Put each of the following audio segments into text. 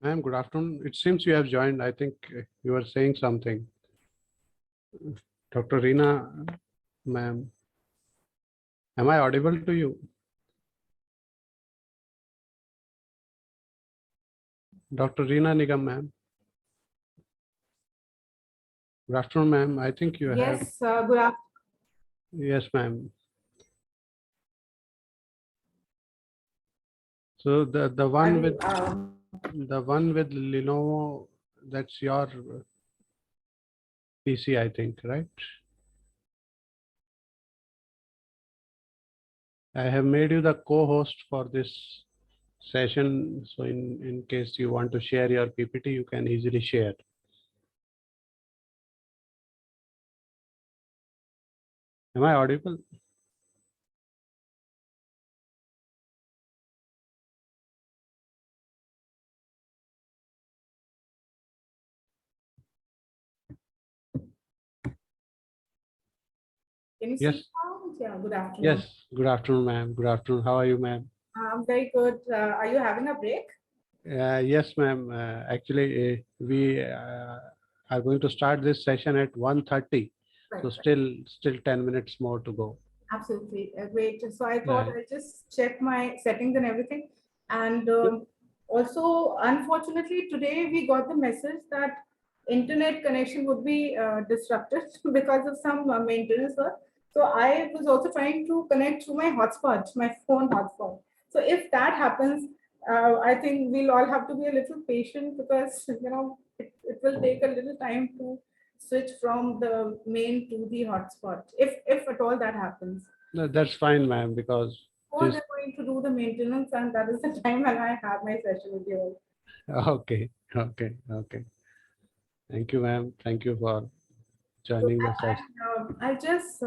Ma'am, good afternoon. It seems you have joined. I think you were saying something. Dr. Reena, ma'am, am I audible to you? Dr. Reena Nigam, ma'am. Good afternoon, ma'am. I think you have. Yes, good afternoon. Yes, ma'am. So the one with Lenovo, that's your PC, I think, right? I have made you the co-host for this session. So in case you want to share your PPT, you can easily share. Am I audible? Can you Yes. see now? Yeah, good afternoon. Yes. Good afternoon, ma'am. Good afternoon. How are you, ma'am? I'm very good. Are you having a break? Yes, ma'am. Actually, we are going to start this session at 1:30. Right, So right. still 10 minutes more to go. Absolutely. Great. So I thought Right. I'll just check my settings and everything. And also, unfortunately, today we got the message that internet connection would be disrupted because of some maintenance work. So I was also trying to connect to my hotspot, my phone hotspot. So if that happens, I think we'll all have to be a little patient because it will take a little time to switch from the main to the hotspot, if at all that happens. No, that's fine, ma'am, because Or this. they're going to do the maintenance, and that is the time when I have my session with you all. Okay. Okay. Okay. Thank you, ma'am. Thank you for So joining the session. I'll just,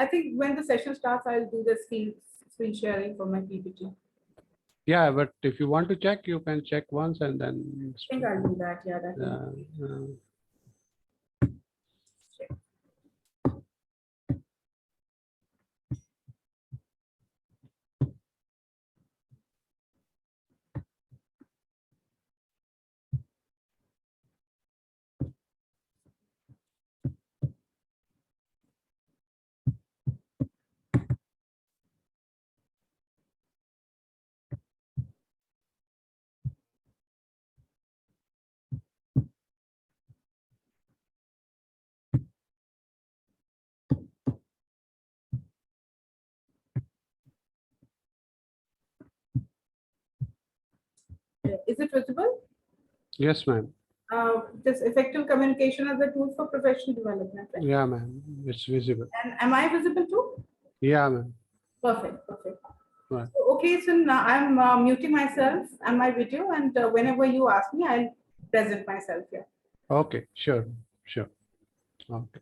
I think when the session starts, I'll do the screen sharing for my PPT. Yeah, but if you want to check, you can check once and then. I think I'll do that. Yeah, that will Uh, check. Is it visible? yes, ma'am. This effective communication as a tool for professional development, right? Yeah, ma'am. It's visible. And am I visible too? Yeah, ma'am. Perfect, perfect. Right. Okay, so now I'm muting myself and my video, and whenever you ask me, I'll present myself here. Okay. Sure. Sure. Okay.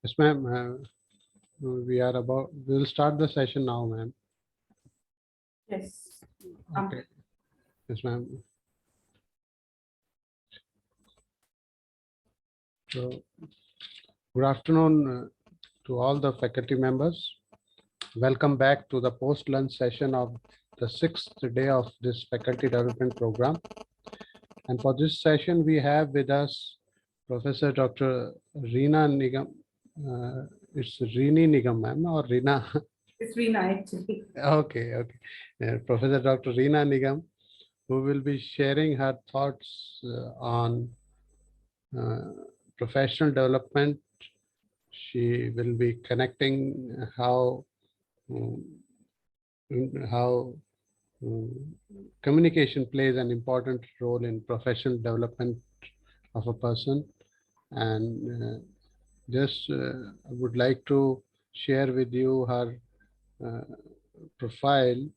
Yes, ma'am. We'll start the session now, ma'am. Yes. Okay. Yes, ma'am. So, good afternoon to all the faculty members. Welcome back to the post-lunch session of the sixth day of this faculty development program. And for this session, we have with us Professor Dr. Reena Nigam. It's Reeni Nigam, ma'am, or Reena? It's Reena actually. Okay, okay. Professor Dr. Reena Nigam, who will be sharing her thoughts on uh, professional development. She will be connecting um, how communication plays an important role in professional development of a person. And just I would like to share with you her uh, profile.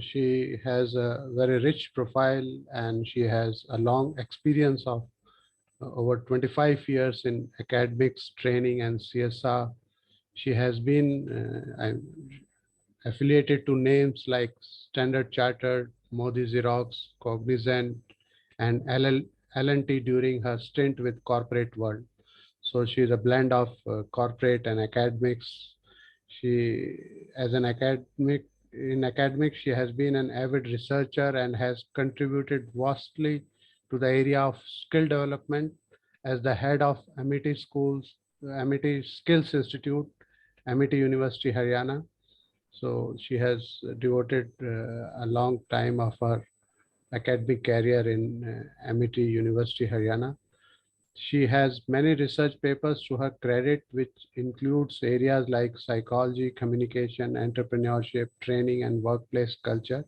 She has a very rich profile and she has a long experience of over 25 years in academics, training, and CSR. She has been affiliated to names like Standard Chartered, Modi Xerox, Cognizant, and L&T during her stint with corporate world. So she's a blend of corporate and academics. She, as an academic, in academics, she has been an avid researcher and has contributed vastly to the area of skill development as the head of Amity Schools, Amity Skills Institute, Amity University, Haryana. So she has devoted a long time of her academic career in Amity University, Haryana. She has many research papers to her credit, which includes areas like psychology, communication, entrepreneurship, training, and workplace culture.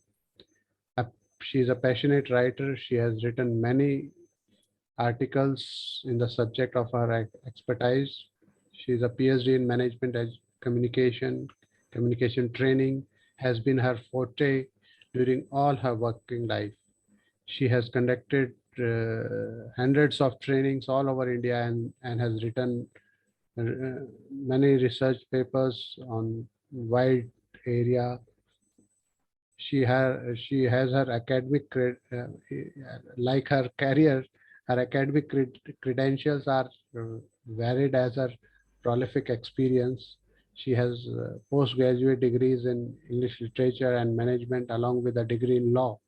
Uh, She is a passionate writer. She has written many articles in the subject of her expertise. She is a PhD in management communication. Communication training has been her forte during all her working life. She has conducted hundreds of trainings all over India and has written many research papers on wide area. She has her academic like her career. Her academic credentials are varied as her prolific experience. She has postgraduate degrees in English literature and management, along with a degree in law.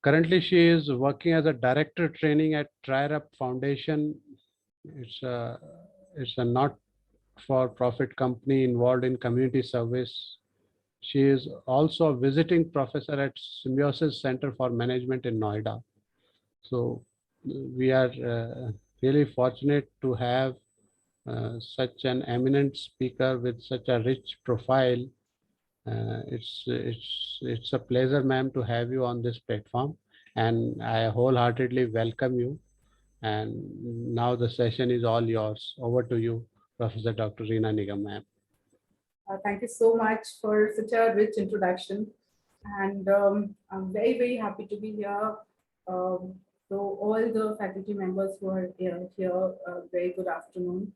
Currently, she is working as a director training at TriRup Foundation. It's a it's a not-for-profit company involved in community service. She is also a visiting professor at Symbiosis Center for Management in Noida. So we are really fortunate to have such an eminent speaker with such a rich profile. It's a pleasure, ma'am, to have you on this platform, and I wholeheartedly welcome you. And now the session is all yours. Over to you, Professor Dr. Reena Nigam, ma'am. Thank you so much for such a rich introduction. And I'm very, very happy to be here. So all the faculty members who are here, very good afternoon.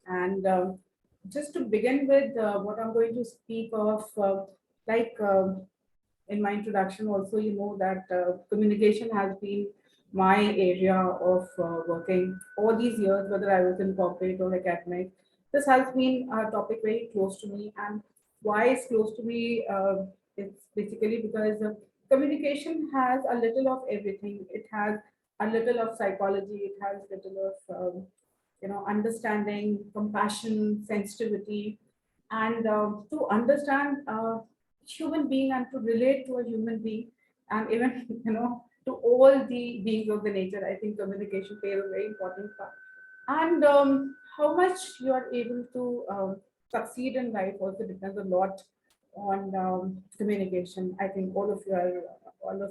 And just to begin with, what I'm going to speak of, like in my introduction also, you know that communication has been my area of working all these years, whether I was in corporate or academic. This has been a topic very close to me. And why it's close to me, it's basically because communication has a little of everything. It has a little of psychology, it has little of understanding, compassion, sensitivity, and to understand human being and to relate to a human being, and even to all the beings of the nature. I think communication plays a very important part, and how much you are able to succeed in life also depends a lot on communication. I think all of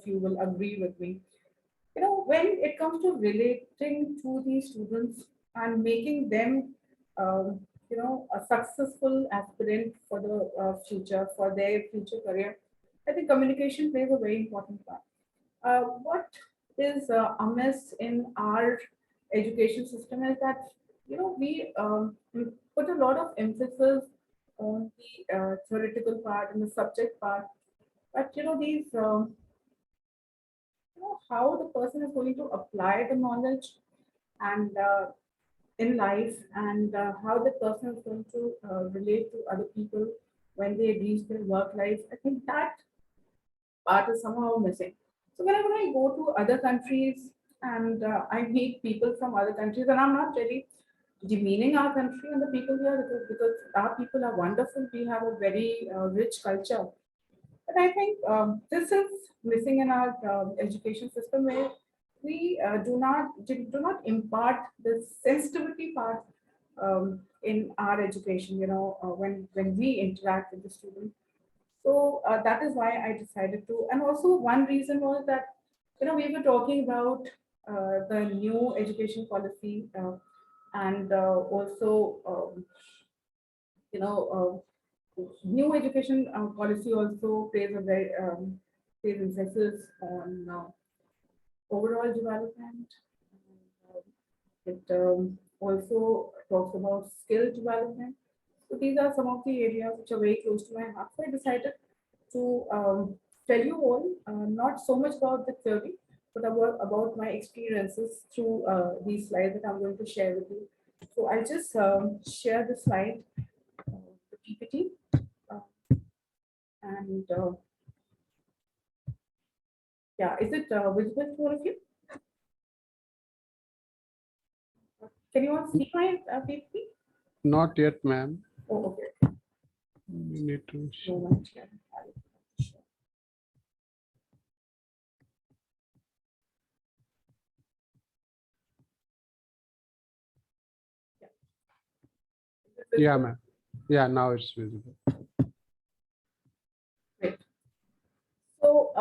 you will agree with me. When it comes to relating to the students and making them a successful aspirant for the future, for their future career, I think communication plays a very important part. What is amiss in our education system is that we put a lot of emphasis on the theoretical part and the subject part, but how the person is going to apply the knowledge and in life, and how the person is going to relate to other people when they reach their work life. I think that part is somehow missing. So whenever I go to other countries and I meet people from other countries, and I'm not really demeaning our country and the people here, because our people are wonderful. We have a very rich culture. But I think this is missing in our education system, where we do not impart the sensitivity part in our education. When we interact with the student. So that is why I decided to. And also one reason was that we were talking about the new education policy, and also you know new education policy also plays emphasis on overall development. And, it also talks about skill development. So these are some of the areas which are very close to my heart. So I decided to tell you all, not so much about the theory, but about my experiences through these slides that I'm going to share with you. So I'll just share the slide, the PPT, uh, and yeah, is it visible to all of you? Can you all see my PPT? Not yet, ma'am. Oh, okay. You need to. Moment here. Yeah, ma'am. Yeah, now it's visible. Great. So,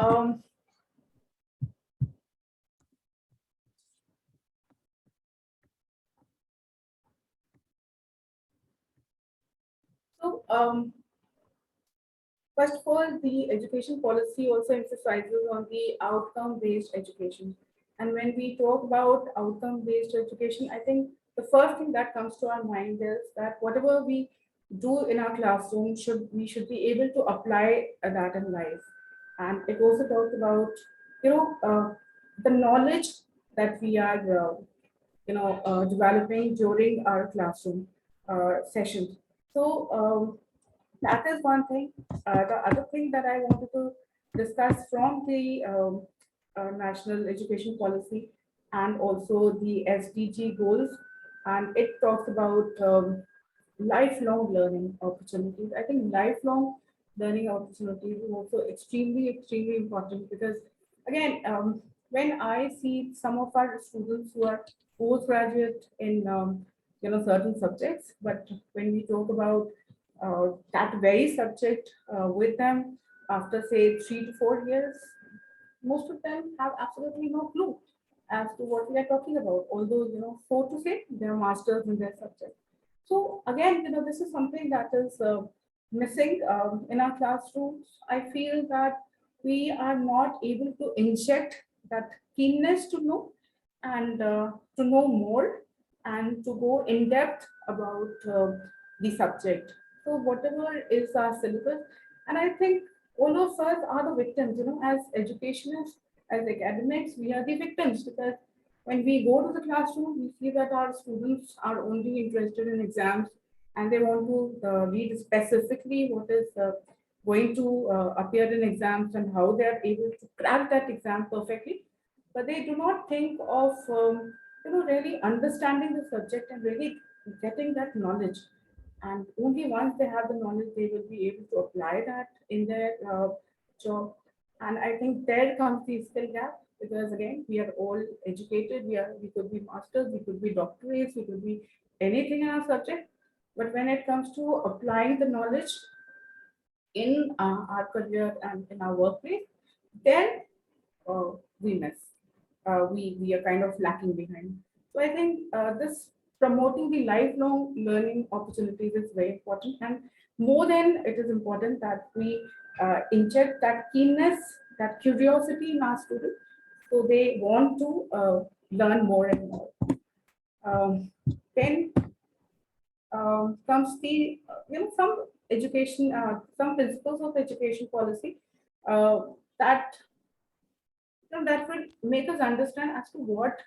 first of all, the education policy also emphasizes on the outcome-based education. And when we talk about outcome-based education, I think the first thing that comes to our mind is that whatever we do in our classroom, we should be able to apply that in life. And it also talks about, the knowledge that we are, developing during our classroom sessions. So that is one thing. The other thing that I wanted to discuss from the national education policy and also the SDG goals, and it talks about lifelong learning opportunities. I think lifelong learning opportunities is also extremely important, because again, when I see some of our students who are postgraduate in certain subjects, but when we talk about that very subject with them after say 3 to 4 years, most of them have absolutely no clue as to what we are talking about, although so to say they're masters in their subject. So again, this is something that is missing in our classrooms. I feel that we are not able to inject that keenness to know, and to know more, and to go in depth about the subject. So whatever is our syllabus, and I think all of us are the victims, as educationists, as academics, we are the victims, because when we go to the classroom, we see that our students are only interested in exams, and they want to read specifically what is going to appear in exams and how they are able to crack that exam perfectly. But they do not think of really understanding the subject and really getting that knowledge. And only once they have the knowledge, they will be able to apply that in their job. And I think there comes the skill gap, because again, we are all educated. We could be masters, we could be doctorates, we could be anything in our subject. But when it comes to applying the knowledge in our career and in our workplace, then we miss. We are kind of lacking behind. So I think this promoting the lifelong learning opportunities is very important, and more than it is important that we inject that keenness, that curiosity in our students, so they want to learn more and more. Um, then comes the some education, some principles of education policy uh, that that will make us understand as to what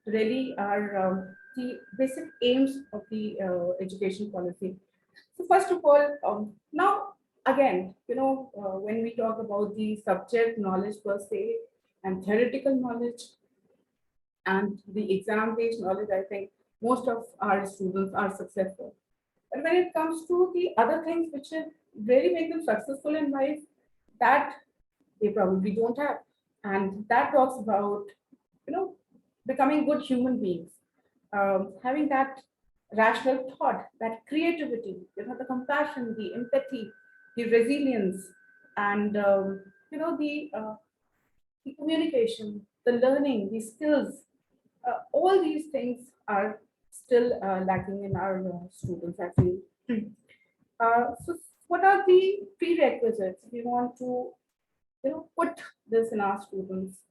really are the basic aims of the education policy. So first of all, now again, when we talk about the subject knowledge per se and theoretical knowledge and the exam-based knowledge, I think most of our students are successful. But when it comes to the other things which really make them successful in life, that they probably don't have. And that talks about, becoming good human beings, having that rational thought, that creativity, the compassion, the empathy, the resilience, and the communication, the learning, the skills. All these things are still lacking in our students, I feel. So, what are the prerequisites? We want to put this in our students,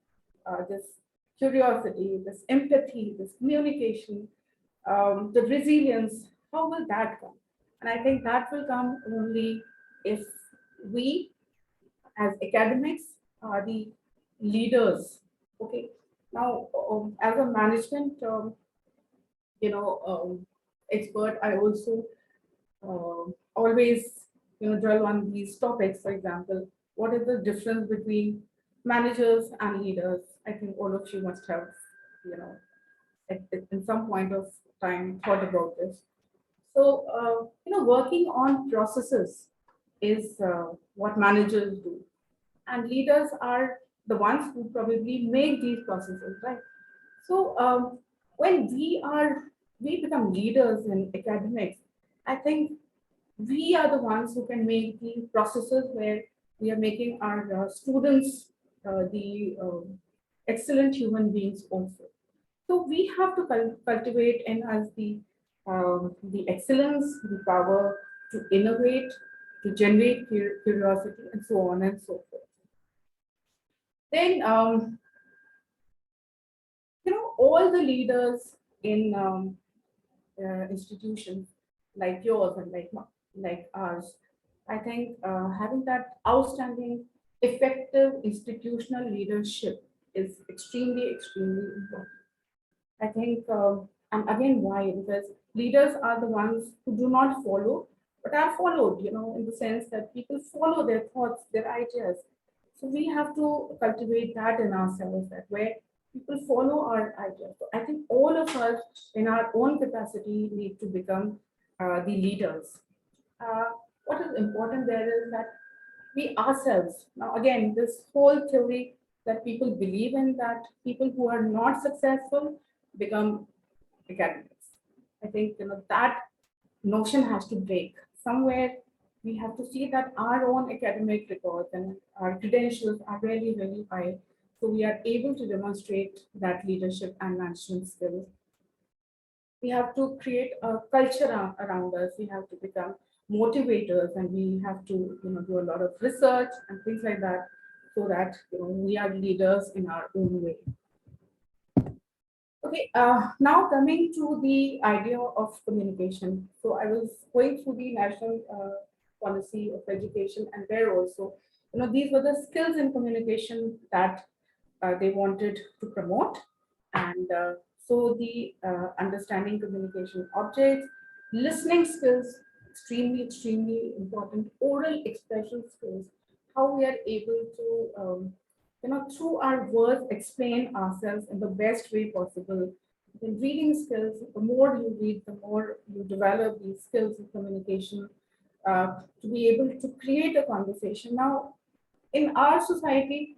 this curiosity, this empathy, this communication, the resilience. How will that come? And I think that will come only if we as academics are the leaders. Okay. Now, as a management you know expert, I also always dwell on these topics. For example, what is the difference between managers and leaders? I think all of you must have you know in some point of time thought about this. So working on processes is what managers do, and leaders are the ones who probably make these processes, right? So when we become leaders in academics, I think we are the ones who can make the processes where we are making our students the excellent human beings also. So we have to cultivate in us the excellence, the power to innovate, to generate curiosity, and so on and so forth. Then all the leaders in institutions like yours and like ours, I think having that outstanding, effective institutional leadership is extremely important. I think, and again, why? Because leaders are the ones who do not follow, but are followed, in the sense that people follow their thoughts, their ideas. So we have to cultivate that in ourselves, that where people follow our ideas. So I think all of us, in our own capacity, need to become the leaders. Uh, what is important there is that we ourselves, now again, this whole theory that people believe in, that people who are not successful become academics. I think that notion has to break. Somewhere we have to see that our own academic records and our credentials are really high. So we are able to demonstrate that leadership and management skills. We have to create a culture around us. We have to become motivators, and we have to do a lot of research and things like that, so that we are leaders in our own way. Okay, now coming to the idea of communication. So I was going through the national policy of education, and there also, these were the skills in communication that they wanted to promote. And so the understanding communication objects, listening skills, extremely important, oral expression skills, how we are able to through our words explain ourselves in the best way possible. In reading skills, the more you read, the more you develop these skills of communication to be able to create a conversation. Now, in our society,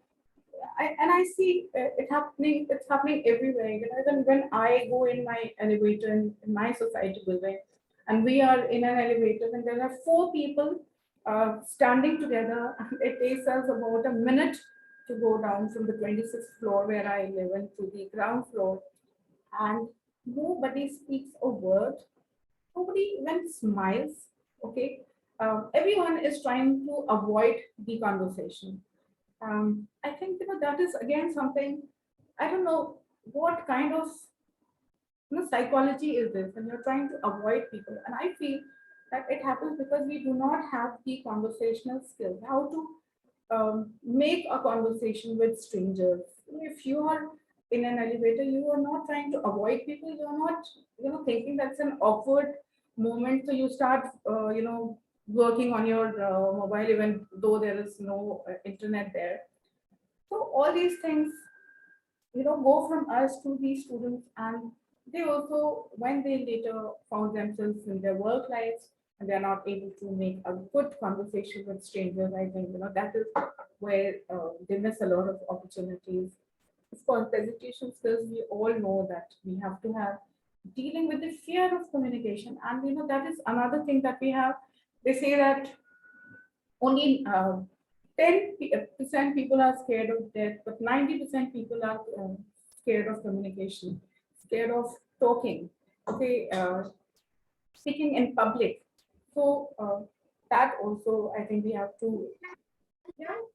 I see it happening. It's happening everywhere. Even when I go in my elevator in my society building, and we are in an elevator, and there are four people standing together, and it takes us about a minute to go down from the 26th floor where I live in to the ground floor, and nobody speaks a word. Nobody even smiles. Okay, everyone is trying to avoid the conversation. I think that is again something. I don't know what kind of psychology is this, and you're trying to avoid people. And I feel that it happens because we do not have the conversational skills, how to make a conversation with strangers. If you are in an elevator, you are not trying to avoid people. You're not, thinking that's an awkward moment. So you start, working on your mobile, even though there is no internet there. So all these things, go from us to these students, and they also, when they later found themselves in their work lives and they're not able to make a good conversation with strangers, I think, that is where they miss a lot of opportunities. Of course, presentation skills, we all know that we have to have dealing with the fear of communication. And, that is another thing that we have. They say that only 10% people are scared of death, but 90% people are scared of communication, scared of talking, okay, speaking in public. So that also, I think we have to,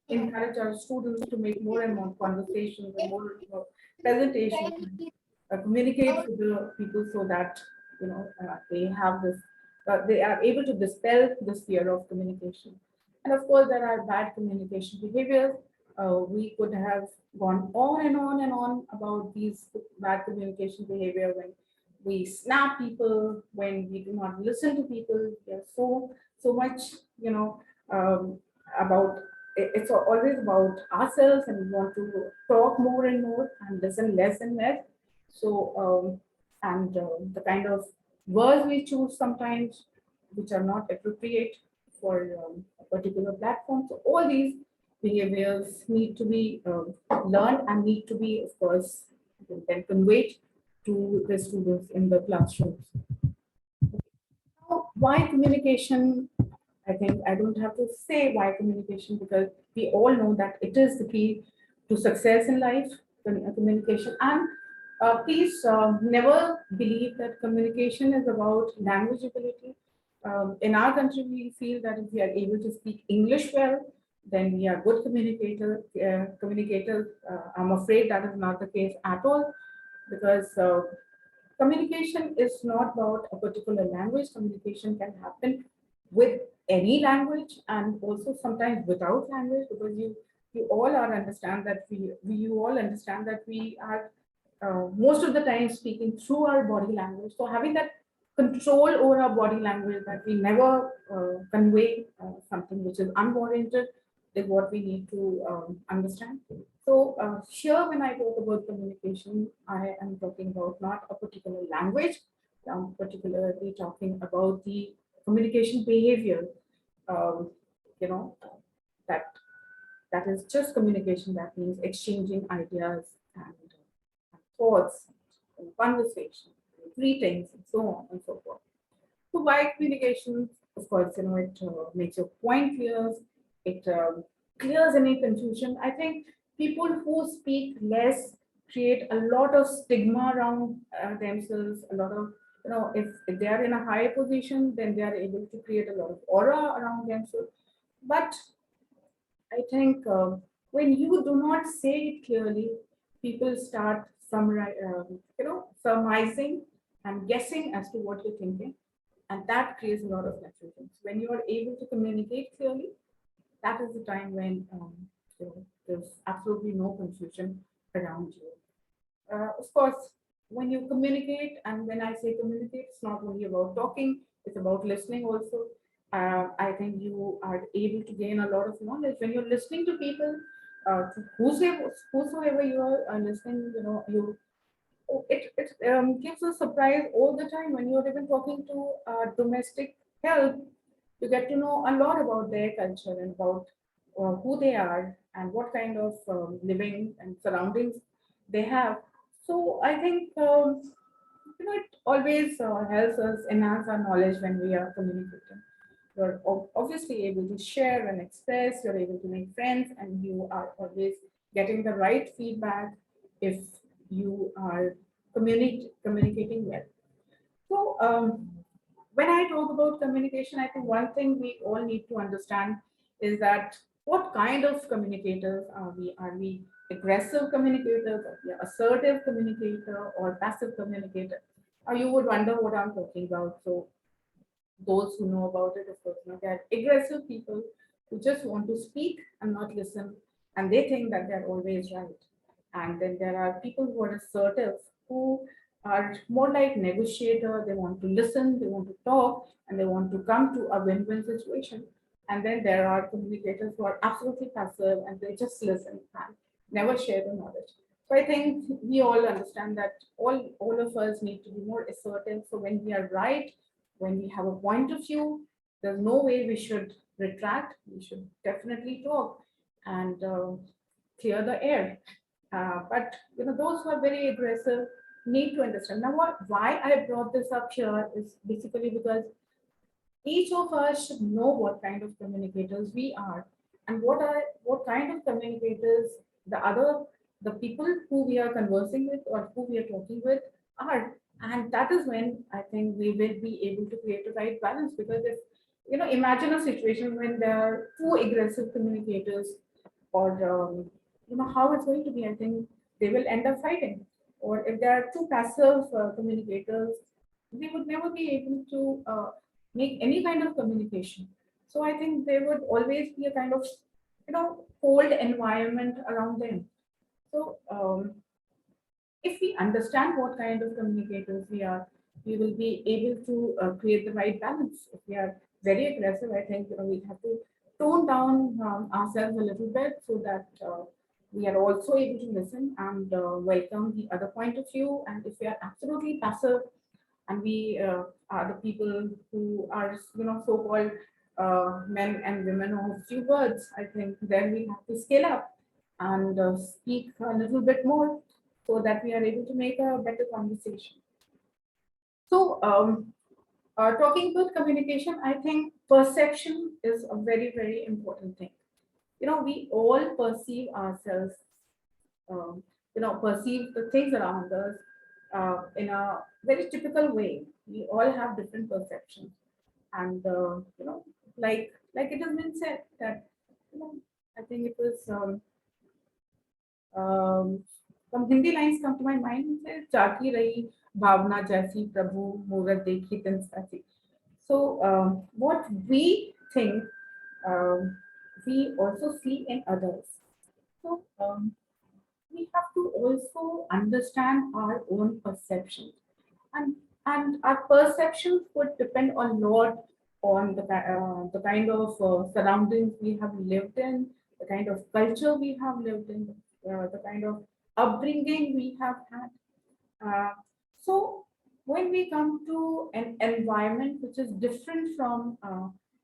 encourage our students to make more and more conversations and more, presentations, communicate with the people so that, they have this, they are able to dispel this fear of communication. And of course, there are bad communication behaviors. We could have gone on and on and on about these bad communication behavior, when we snap people, when we do not listen to people. There's so much, about it's always about ourselves, and we want to talk more and more and listen less and less. So, and the kind of words we choose sometimes, which are not appropriate for a particular platform. So, all these behaviors need to be learned and need to be, of course, then conveyed to the students in the classrooms. Now, why communication? I think I don't have to say why communication, because we all know that it is the key to success in life, communication. And please never believe that communication is about language ability. In our country, we feel that if we are able to speak English well, then we are good communicators. I'm afraid that is not the case at all, because communication is not about a particular language. Communication can happen with any language, and also sometimes without language, because you all are understand that you all understand that we are most of the time speaking through our body language. So having that control over our body language, that we never convey something which is unwarranted, is what we need to understand. So here, when I talk about communication, I am talking about not a particular language. I'm particularly talking about the communication behavior. Um, you know that that is just communication. That means exchanging ideas and thoughts, and conversation, and greetings, and so on and so forth. So by communication, of course, it makes your point clear. It clears any confusion. I think people who speak less create a lot of stigma around themselves. A lot of, if they are in a high position, then they are able to create a lot of aura around themselves. But I think when you do not say it clearly, people start surmising and guessing as to what you're thinking, and that creates a lot of confusion. So when you are able to communicate clearly, that is the time when there's absolutely no confusion around you. Of course, when you communicate, and when I say communicate, it's not only about talking, it's about listening also. I think you are able to gain a lot of knowledge when you're listening to people, to whosoever you are listening, it gives a surprise all the time when you're even talking to domestic help. You get to know a lot about their culture and about who they are and what kind of living and surroundings they have. So I think it always helps us enhance our knowledge when we are communicating. You're obviously able to share and express. You're able to make friends, and you are always getting the right feedback if you are communicating well. So when I talk about communication, I think one thing we all need to understand is that what kind of communicators are we? Are we aggressive communicators? Are we assertive communicator or passive communicator? You would wonder what I'm talking about. So those who know about it, of course, there are aggressive people who just want to speak and not listen, and they think that they're always right. And then there are people who are assertive, who are more like negotiator. They want to listen, they want to talk, and they want to come to a win-win situation. And then there are communicators who are absolutely passive and they just listen and never share the knowledge. So I think we all understand that all of us need to be more assertive. So when we are right, when we have a point of view, there's no way we should retract. We should definitely talk and clear the air. But those who are very aggressive need to understand. Now, why I brought this up here is basically because each of us should know what kind of communicators we are, and what kind of communicators the people who we are conversing with or who we are talking with are. And that is when I think we will be able to create a right balance. Because if imagine a situation when there are two aggressive communicators, or how it's going to be. I think they will end up fighting. Or if there are two passive communicators, we would never be able to make any kind of communication. So I think there would always be a kind of cold environment around them. So if we understand what kind of communicators we are, we will be able to create the right balance. If we are very aggressive, I think we have to tone down ourselves a little bit, so that we are also able to listen and welcome the other point of view. And if we are absolutely passive, and we are the people who are so-called men and women of few words, I think then we have to scale up and speak a little bit more, so that we are able to make a better conversation. So talking about communication, I think perception is a very, very important thing. We all perceive ourselves, perceive the things around us in a very typical way. We all have different perceptions, and like it has been said that I think it was some Hindi lines come to my mind. It says, "Jaki rahi bhavna jaisi Prabhu murat dekhi tin sasi." So what we think, um, we also see in others. So we have to also understand our own perception, and our perceptions would depend a lot on the kind of surroundings we have lived in, the kind of culture we have lived in, the kind of upbringing we have had. So when we come to an environment which is different from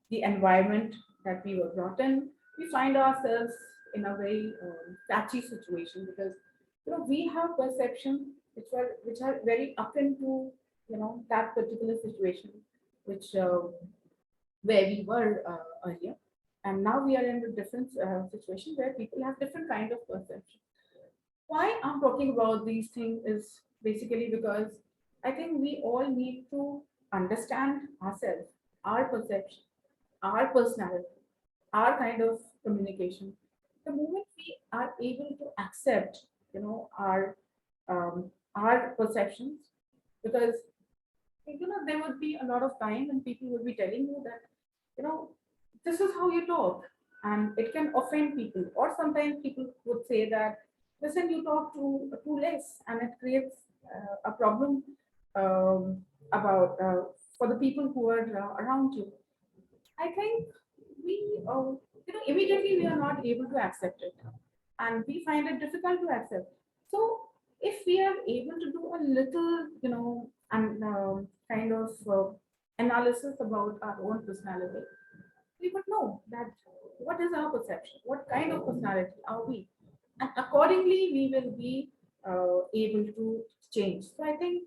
the environment that we were brought in, we find ourselves in a very patchy situation. Because we have perception which are very up into that particular situation, which where we were earlier, and now we are in a different situation where people have different kind of perception. Why I'm talking about these things is basically because I think we all need to understand ourselves, our perception, our personality, our kind of communication. The moment we are able to accept, our perceptions, because there would be a lot of time when people would be telling you that you know this is how you talk, and it can offend people. Or sometimes people would say that, listen, you talk too less, and it creates a problem um, about for the people who are around you. I think we immediately we are not able to accept it, and we find it difficult to accept. So if we are able to do a little and kind of analysis about our own personality, we would know that what is our perception, what kind of personality are we, and accordingly we will be able to change. So I think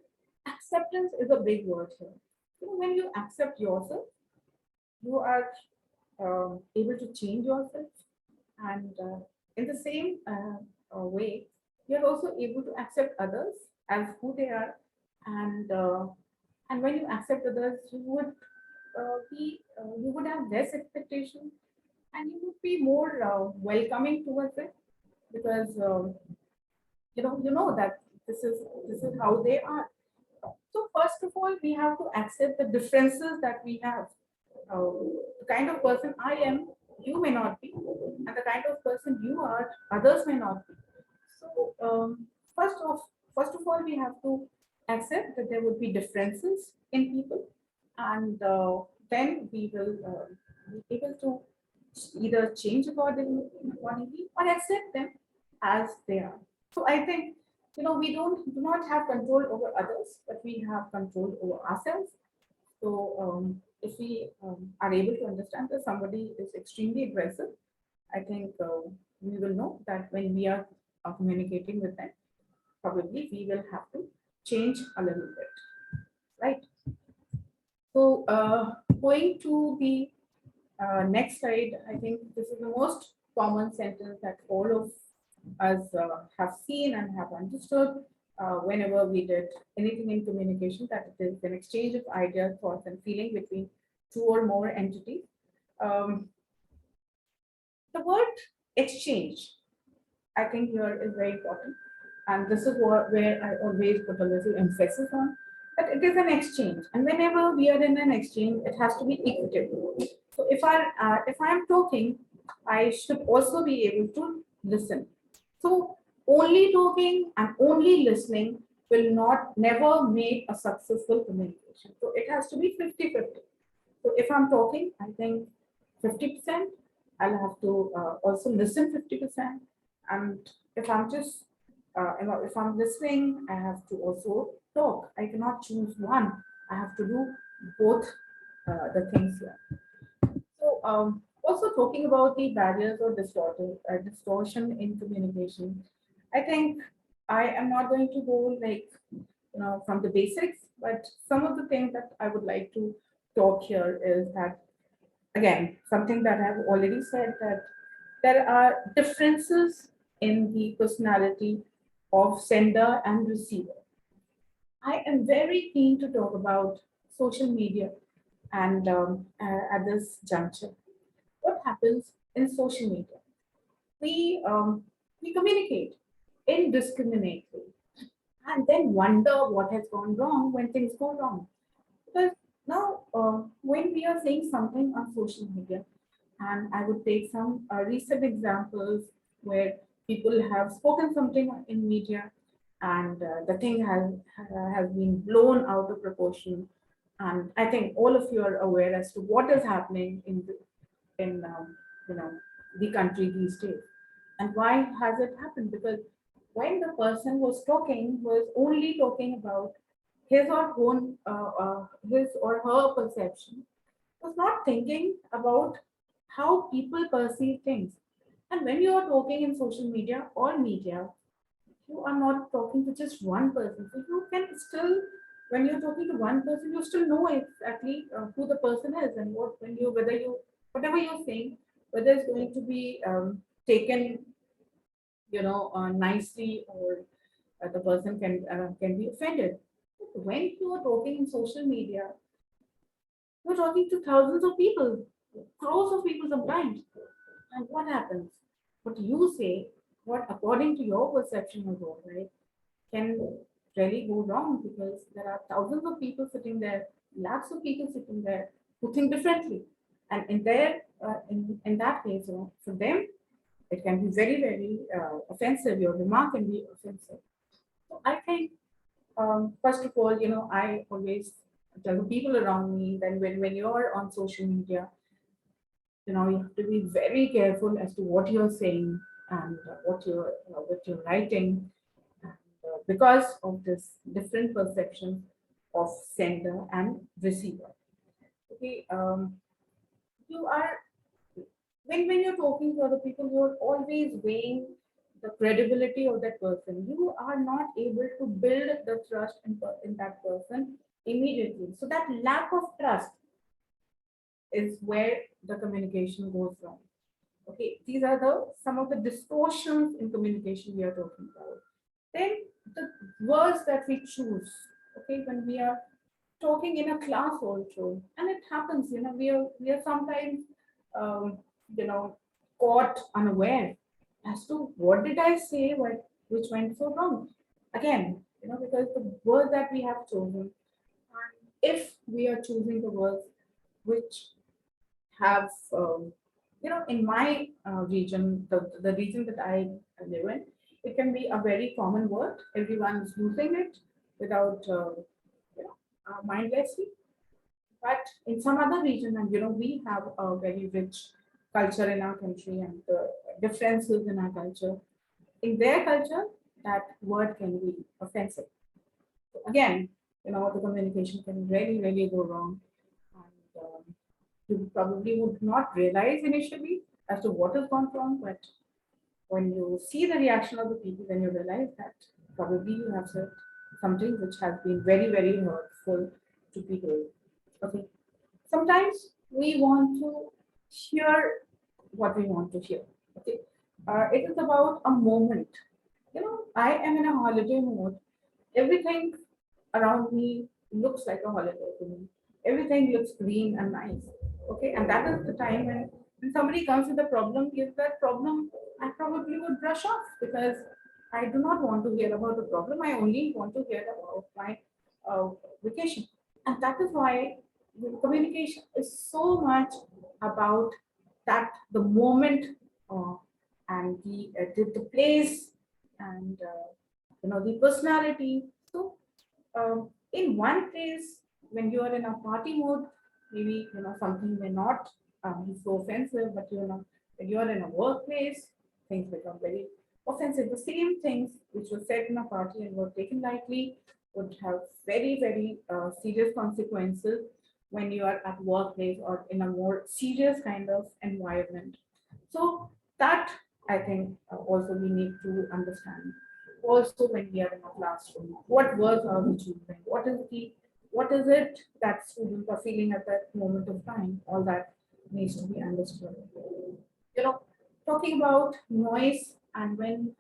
acceptance is a big word here. When you accept yourself, you are able to change yourself, and in the same way, you're also able to accept others as who they are. And when you accept others, you would have less expectation, and you would be more welcoming towards it. Because you know that this is how they are. So first of all, we have to accept the differences that we have. The kind of person I am, you may not be, and the kind of person you are, others may not be. So first of first of all, we have to accept that there would be differences in people, and then we will be able to either change accordingly or accept them as they are. So I think, we do not have control over others, but we have control over ourselves. So if we are able to understand that somebody is extremely aggressive, I think we will know that when we are communicating with them, probably we will have to change a little bit, right? So going to the next slide, I think this is the most common sentence that all of us have seen and have understood whenever we did anything in communication, that it is an exchange of ideas, thoughts, and feeling between two or more entities. Um, the word exchange, I think here is very important. And this is where I always put a little emphasis on that it is an exchange. And whenever we are in an exchange, it has to be equitable. So if I am talking, I should also be able to listen. So only talking and only listening will not never make a successful communication. So it has to be 50-50. So if I'm talking, I think 50%, I'll have to also listen 50%. And if I'm just, if I'm listening, I have to also talk. I cannot choose one. I have to do both the things here. So also talking about the barriers or distortion in communication, I think I am not going to go like, from the basics, but some of the things that I would like to talk here is that, again, something that I've already said, that there are differences in the personality of sender and receiver. I am very keen to talk about social media and at this juncture. What happens in social media? We communicate indiscriminately and then wonder what has gone wrong when things go wrong. Because now, when we are saying something on social media, and I would take some recent examples where people have spoken something in media, and the thing has been blown out of proportion. And I think all of you are aware as to what is happening in you know the country these days. And why has it happened? Because when the person was only talking about his or his or her perception, was not thinking about how people perceive things. And when you are talking in social media or media, you are not talking to just one person. So you can still, when you're talking to one person, you still know exactly who the person is and whatever you're saying, whether it's going to be taken, nicely, or the person can be offended. When you are talking in social media, you're talking to thousands of people, crores of people sometimes. And what happens? What you say, what according to your perception of God, right, can really go wrong, because there are thousands of people sitting there, lakhs of people sitting there who think differently. And in that case, for them, it can be very, very offensive. Your remark can be offensive. So I think, first of all, I always tell the people around me that when you're on social media, you have to be very careful as to what you're saying and what you're writing, and, because of this different perception of sender and receiver. Okay, you are when you're talking to other people, you're always weighing the credibility of that person. You are not able to build the trust in that person immediately. So that lack of trust is where the communication goes wrong. Okay, these are the some of the distortions in communication we are talking about. Then the words that we choose. Okay, when we are talking in a class also, and it happens, we are sometimes, um, you know, caught unaware as to what did I say, which went so wrong. Again, because the words that we have chosen, and if we are choosing the words which have, in my region, the region that I live in, it can be a very common word. Everyone is using it without, mindlessly. But in some other region, and we have a very rich culture in our country and the differences in our culture. In their culture, that word can be offensive. Again, the communication can really, really go wrong. And you probably would not realize initially as to what has gone wrong, but when you see the reaction of the people, then you realize that probably you have said something which has been very, very hurtful to people. Okay. Sometimes we want to hear what we want to hear. Okay. It is about a moment. I am in a holiday mode. Everything around me looks like a holiday to me. Everything looks green and nice. Okay, and that is the time when somebody comes with a problem, is that problem I probably would brush off because I do not want to hear about the problem. I only want to hear about my uh, vacation. And that is why the communication is so much about that the moment, uh, and the place, and the personality. So in one place, when you are in a party mode, maybe something may not be so offensive, but when you are in a workplace, things become very offensive. The same things which were said in a party and were taken lightly would have very, very serious consequences when you are at workplace or in a more serious kind of environment. So that, I think, also we need to understand. Also, when we are in a classroom, what words are we choosing? What is it that students are feeling at that moment of time? All that needs to be understood. You know, Talking about noise, and when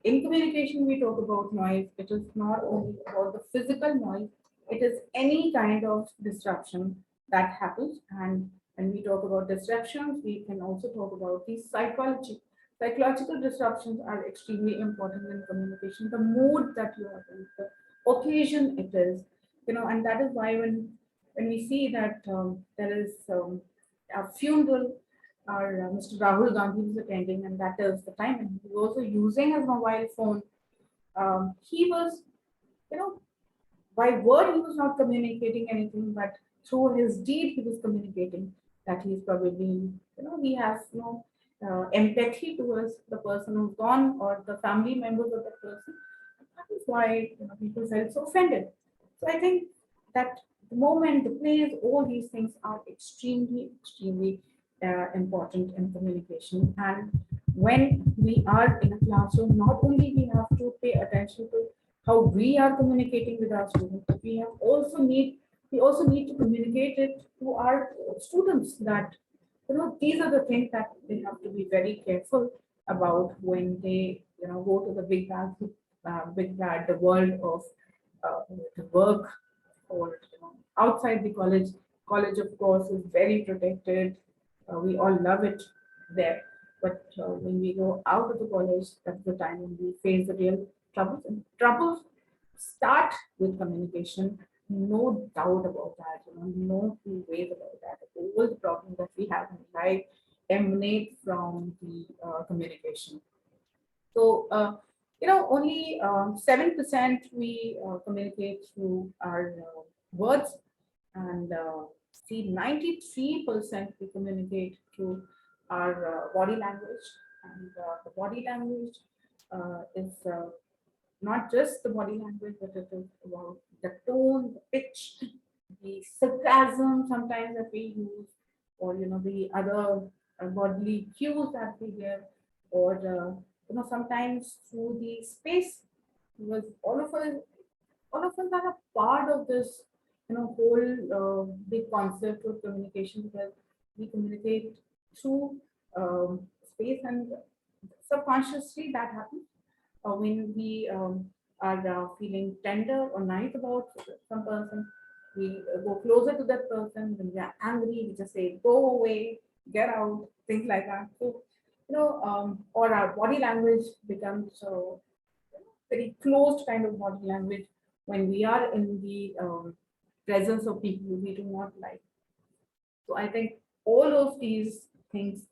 in communication we talk about noise, it is not only about the physical noise, it is any kind of disruption that happens. And when we talk about disruptions, we can also talk about the psychology. Psychological disruptions are extremely important in communication. The mood that you are in, the occasion it is, and that is why when we see that there is a funeral, or Mr. Rahul Gandhi was attending, and that is the time, and he was also using his mobile phone. He was, you know, by word he was not communicating anything, but through his deed he was communicating that he's probably, he has no empathy towards the person who's gone or the family members of that person. That is why people felt so offended. So I think that the moment, the place, all these things are extremely, extremely important in communication. And when we are in a classroom, not only we have to pay attention to how we are communicating with our students, but we also need to communicate it to our students that these are the things that they have to be very careful about when they go to the big bad the world of the work, or outside the college. College, of course, is very protected. We all love it there. But when we go out of the college, that's the time when we face the real troubles. And troubles start with communication. No doubt about that. No two ways about that. All the problems that we have in life emanate from the communication. So, only 7% we communicate through our words, and see 93% we communicate through our body language. And the body language is not just the body language, but it is about the tone, the pitch, the sarcasm sometimes that we use, or the other bodily cues that we give, or sometimes through the space, because all of us are a part of this whole big concept of communication, because we communicate through space, and subconsciously that happens when we are feeling tender or nice about some person. We go closer to that person. When we are angry, we just say, "Go away, get out," things like that. So, or our body language becomes very closed kind of body language. when we are in the presence of people we do not like. So I think all of these things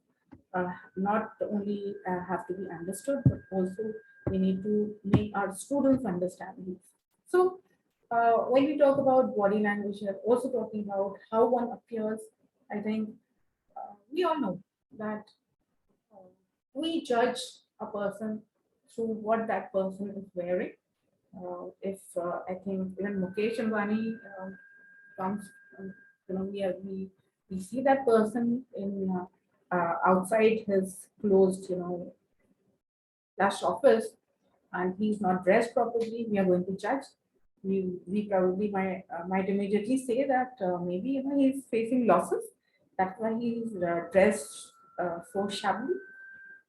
not only have to be understood, but also we need to make our students understand these. So when we talk about body language, we are also talking about how one appears. I think we all know that uh, we judge a person through what that person is wearing. If I think even Mukesh Ambani comes, we see that person in outside his closed, plush office, and he's not dressed properly, we are going to judge. We probably might immediately say that maybe he's facing losses. That's why he's dressed so shabbily.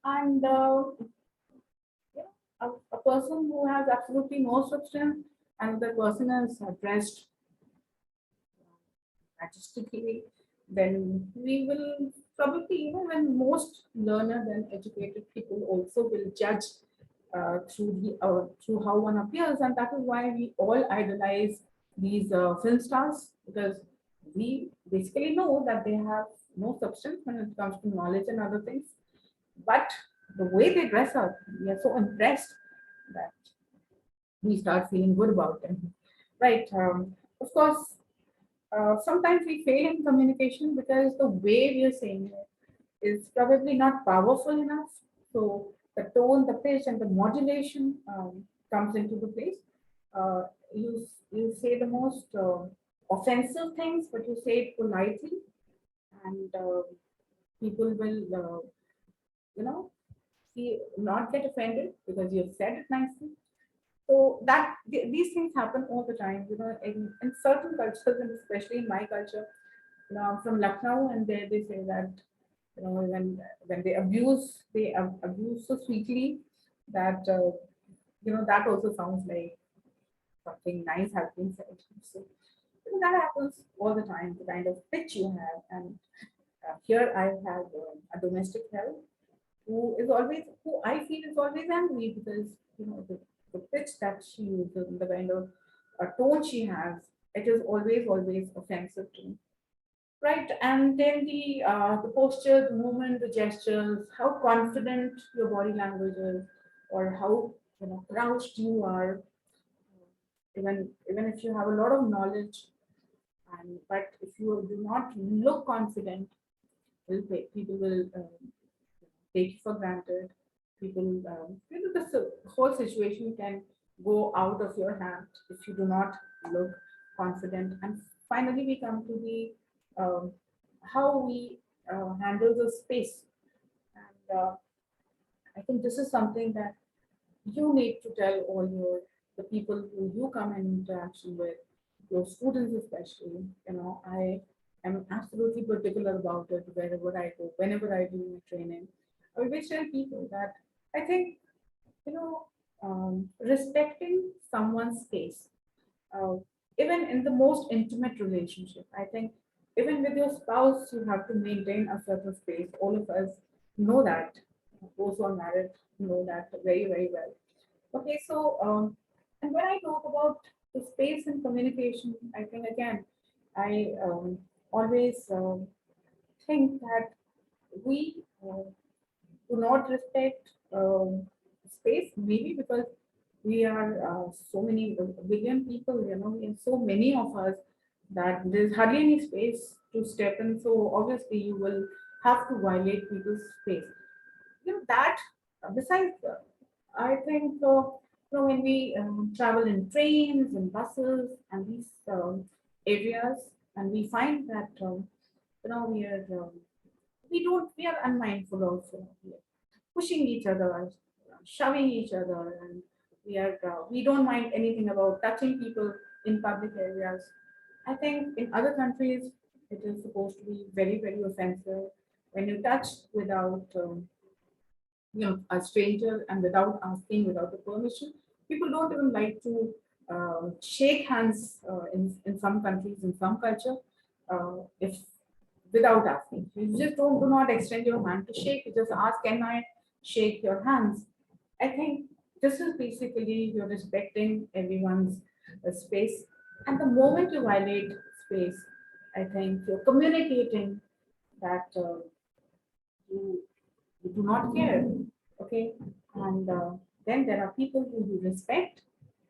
And yeah, a person who has absolutely no substance and the person is dressed majestically, then we will probably, when most learned and educated people also will judge through how one appears, and that is why we all idolize these film stars, because we basically know that they have no substance when it comes to knowledge and other things, but the way they dress up, we are so impressed that we start feeling good about them, right? Of course, sometimes we fail in communication because the way we are saying it is probably not powerful enough. So the tone, the pitch, and the modulation comes into the place. Uh, you say the most offensive things, but you say it politely, and people will, you know, not get offended because you have said it nicely. So these things happen all the time, in certain cultures, and especially in my culture. I'm from Lucknow, and there they say that when they abuse, abuse so sweetly that that also sounds like something nice has been said. So that happens all the time. The kind of pitch you have, and here I have a domestic help who I feel is always angry because the pitch that she uses, the kind of tone she has, it is always offensive to me. Right, and then the posture, the movement, the gestures, how confident your body language is, or how crouched you are. Even if you have a lot of knowledge, and but if you do not look confident, people will take you for granted. People, the whole situation can go out of your hand if you do not look confident. And finally, we come to the how we handle the space. And I think this is something that you need to tell all the people who you come in interaction with, your students especially. I am absolutely particular about it wherever I go, whenever I do my training. I always tell people that I think respecting someone's space, uh, even in the most intimate relationship. I think even with your spouse, you have to maintain a certain space. All of us know that. Those who are married know that very, very well. Okay, so and when I talk about the space and communication, I think again, I always think that we do not respect space, maybe because we are so many billion people, and so many of us that there's hardly any space to step in. So obviously, you will have to violate people's space. That besides, I think when we travel in trains and buses and these areas, and we find that we are we are unmindful of pushing each other, shoving each other, and we don't mind anything about touching people in public areas. I think in other countries it is supposed to be very, very offensive when you touch without a stranger and without asking, without the permission. People don't even like to shake hands in some countries, in some culture, if without asking. You just do not extend your hand to shake. You just ask, can I shake your hands? I think this is basically you're respecting everyone's. a space. And the moment you violate space, I think you're communicating that you, you do not care. Okay. And then there are people who you respect,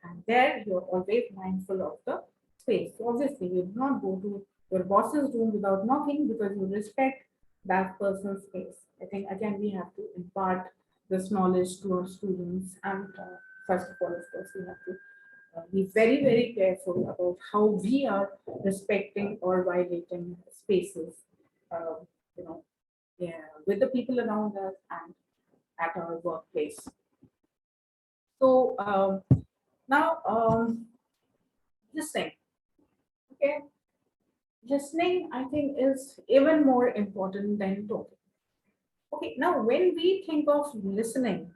and there you're always mindful of the space. So obviously, you do not go to your boss's room without knocking because you respect that person's space. I think again we have to impart this knowledge to our students, and first of all, of course, we have to be very, very careful about how we are respecting or violating spaces, uh, you know, yeah, with the people around us and at our workplace. So now, listening. Okay, listening, I think, is even more important than talking. Okay, now when we think of listening,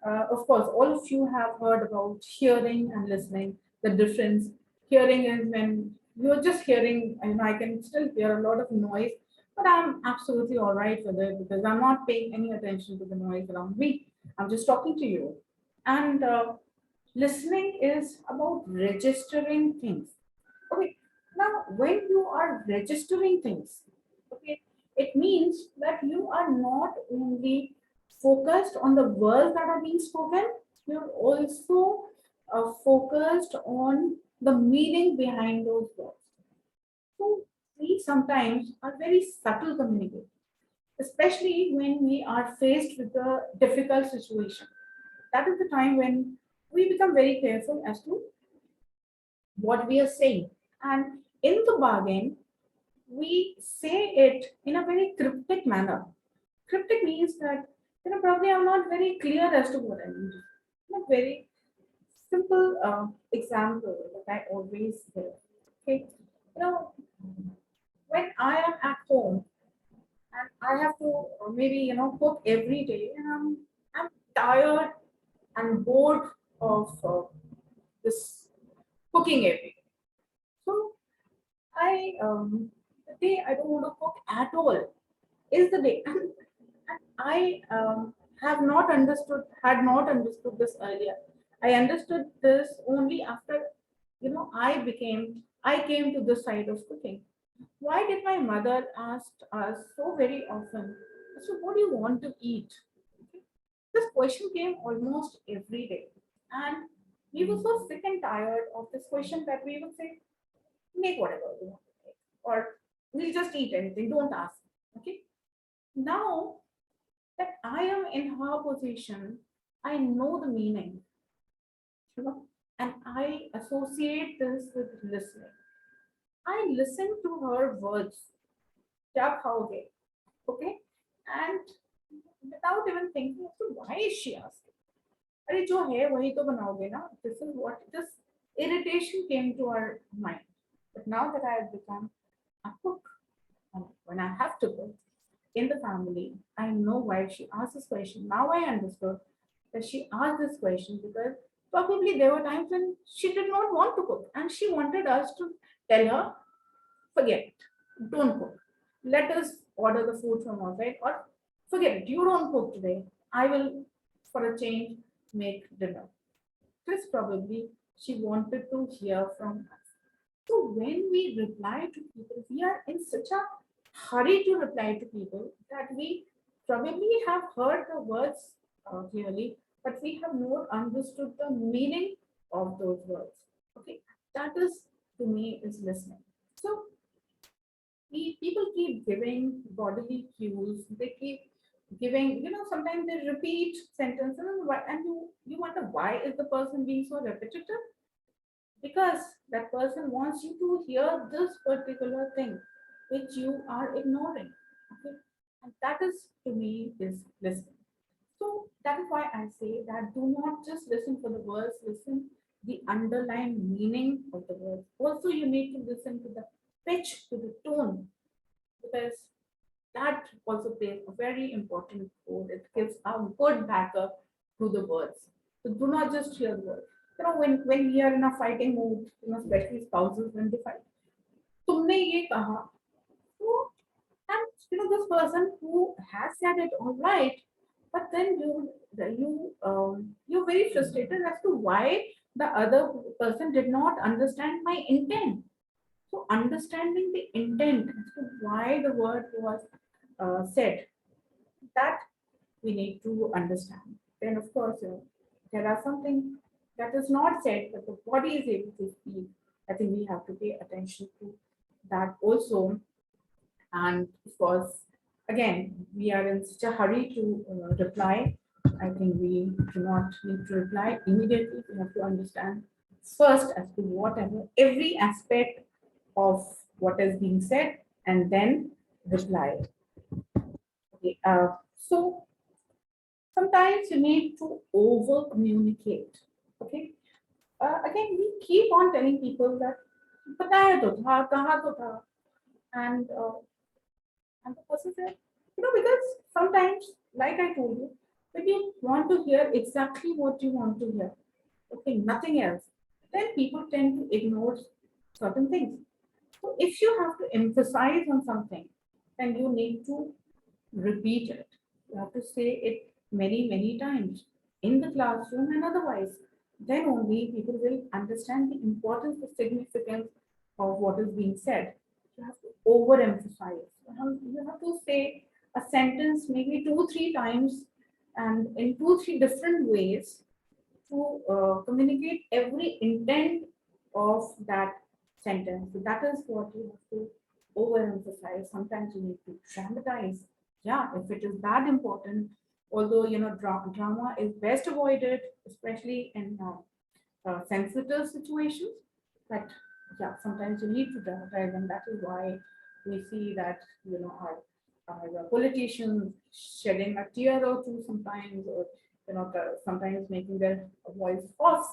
of course, all of you have heard about hearing and listening. The difference. Hearing is when you're just hearing, and I can still hear a lot of noise, but I'm absolutely all right with it because I'm not paying any attention to the noise around me. I'm just talking to you. And listening is about registering things. Okay, now when you are registering things, okay, it means that you are not only focused on the words that are being spoken, you're also focused on the meaning behind those words. So we sometimes are very subtle communicators, especially when we are faced with a difficult situation. That is the time when we become very careful as to what we are saying. And in the bargain, we say it in a very cryptic manner. Cryptic means that, probably I'm not very clear as to what I mean. Not very simple example that I always give. Okay, when I am at home and I have to maybe cook every day, and I'm tired and bored of this cooking every day. So the day I don't want to cook at all is the day. And I had not understood this earlier. I understood this only after, I came to this side of cooking. Why did my mother ask us so very often, so what do you want to eat? Okay. This question came almost every day. And we were so sick and tired of this question that we would say, make whatever you want to make, or we'll just eat anything, don't ask. Okay. Now that I am in her position, I know the meaning, and I associate this with listening. I listen to her words, क्या खाओगे? Okay, and without even thinking, so why is she asking? अरे जो है वही तो बनाओगे ना? This is what this irritation came to our mind. But now that I have become a cook, and when I have to cook in the family, I know why she asked this question. Now I understood that she asked this question because probably there were times when she did not want to cook and she wanted us to tell her, forget it, don't cook. Let us order the food from outside, or forget it, you don't cook today. I will, for a change, make dinner. This probably she wanted to hear from us. So when we reply to people, we are in such a hurry to reply to people that we probably have heard the words clearly, but we have not understood the meaning of those words. Okay, that is to me is listening. So people keep giving bodily cues. They keep giving, sometimes they repeat sentences, and you wonder why is the person being so repetitive? Because that person wants you to hear this particular thing which you are ignoring. Okay, and that is to me is listening. So that is why I say that do not just listen for the words, listen the underlying meaning of the words. Also, you need to listen to the pitch, to the tone, because that also plays a very important role. It gives a good backup to the words. So do not just hear the words. When we are in a fighting mood, especially spouses when they fight, तुमने ये कहा, so, and this person who has said it all right, but then you're very frustrated as to why the other person did not understand my intent. So understanding the intent as to why the word was said, that we need to understand. Then, of course, there are something that is not said, but the body is able to speak. I think we have to pay attention to that also. And of course, again, we are in such a hurry to reply. I think we do not need to reply immediately. We have to understand first as to whatever every aspect of what is being said and then reply. Okay. So sometimes you need to over communicate. Okay. Again, we keep on telling people that बताया तो था, कहा तो था, and the person said, because sometimes, like I told you, when you want to hear exactly what you want to hear, okay, nothing else, then people tend to ignore certain things. So if you have to emphasize on something, then you need to repeat it. You have to say it many, many times in the classroom and otherwise. Then only people will understand the importance, the significance of what is being said. You have to overemphasize. You have to say a sentence maybe 2, 3 times and in 2, 3 different ways to communicate every intent of that sentence. So that is what you have to overemphasize. Sometimes you need to dramatize. Yeah, if it is that important, although drama is best avoided, especially in sensitive situations. But yeah, sometimes you need to dramatize, and that is why we see that our politicians shedding a tear or two sometimes, or sometimes making their voice hoarse.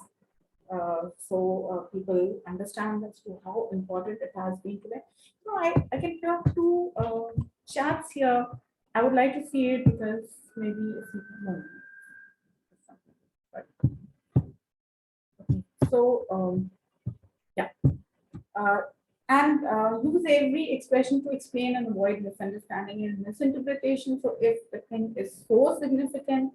So people understand as to how important it has been to them. No, I can have two chats here. I would like to see it because maybe it's no. But, okay. So yeah. Uh, and use every expression to explain and avoid misunderstanding and misinterpretation. So if the thing is so significant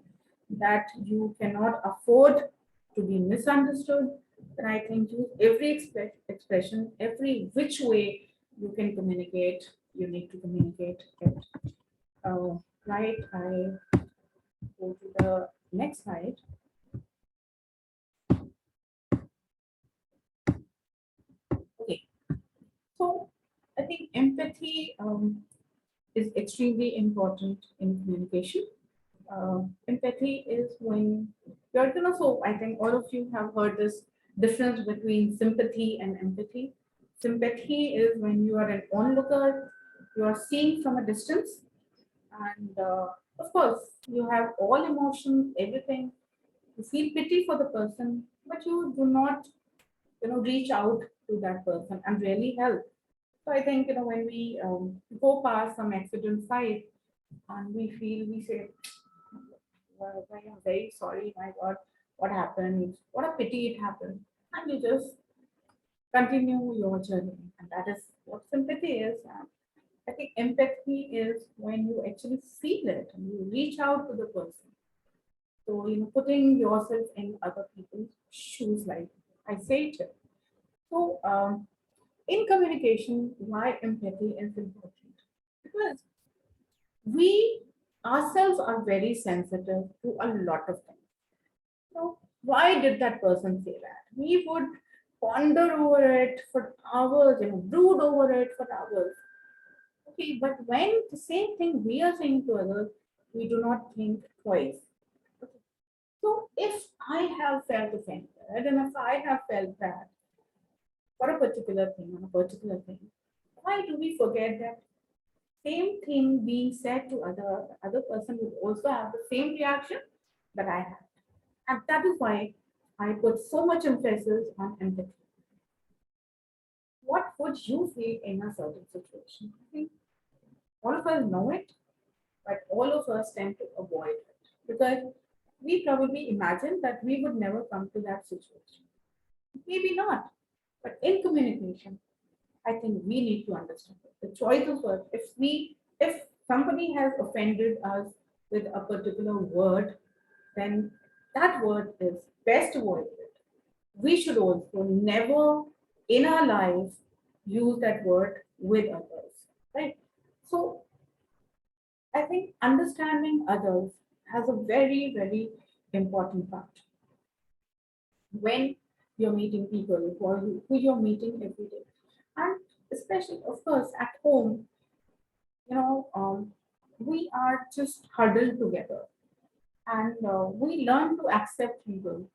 that you cannot afford to be misunderstood, then I think use every expression, every which way you can communicate, you need to communicate it. Right, I go to the next slide. Okay, so I think empathy is extremely important in communication. Empathy is when so I think all of you have heard this difference between sympathy and empathy. Sympathy is when you are an onlooker, you are seeing from a distance, and of course, you have all emotions, everything. You feel pity for the person, but you do not, reach out to that person and really help. So I think, when we go past some accident site and we say, well, I am very sorry, my God, what happened? What a pity it happened. And you just continue your journey. And that is what sympathy is. And I think empathy is when you actually feel it and you reach out to the person. So, putting yourself in other people's shoes, like I say it. So, in communication, why empathy is important? Because we ourselves are very sensitive to a lot of things. So why did that person say that? We would ponder over it for hours, brood over it for hours. Okay, but when the same thing we are saying to others, we do not think twice. Okay. So if I have felt offended and if I have felt bad for a particular thing on a particular thing, why do we forget that same thing being said to other person would also have the same reaction that I have? And that is why I put so much emphasis on empathy. What would you feel in a certain situation? I think all of us know it, but all of us tend to avoid it because we probably imagine that we would never come to that situation. Maybe not, but in communication, I think we need to understand it. The choice of words. If somebody has offended us with a particular word, then that word is best avoided. we should also never in our lives use that word with others, right? So I think understanding others has a very, very important part when you're meeting people who you're meeting every day. And especially, of course, at home, you know, we are just huddled together and we learn to accept people,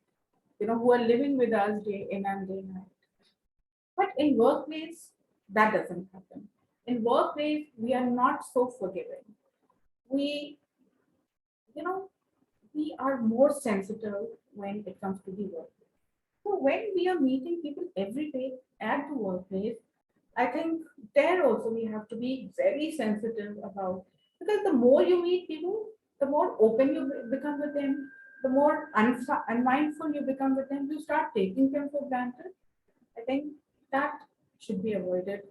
who are living with us day in and day out. But in workplace, that doesn't happen. In workplace, we are not so forgiving. We, you know, we are more sensitive when it comes to the work. So when we are meeting people every day at the workplace, I think there also we have to be very sensitive about, because the more you meet people, the more open you become with them, the more unmindful you become with them. You start taking them for granted. I think that should be avoided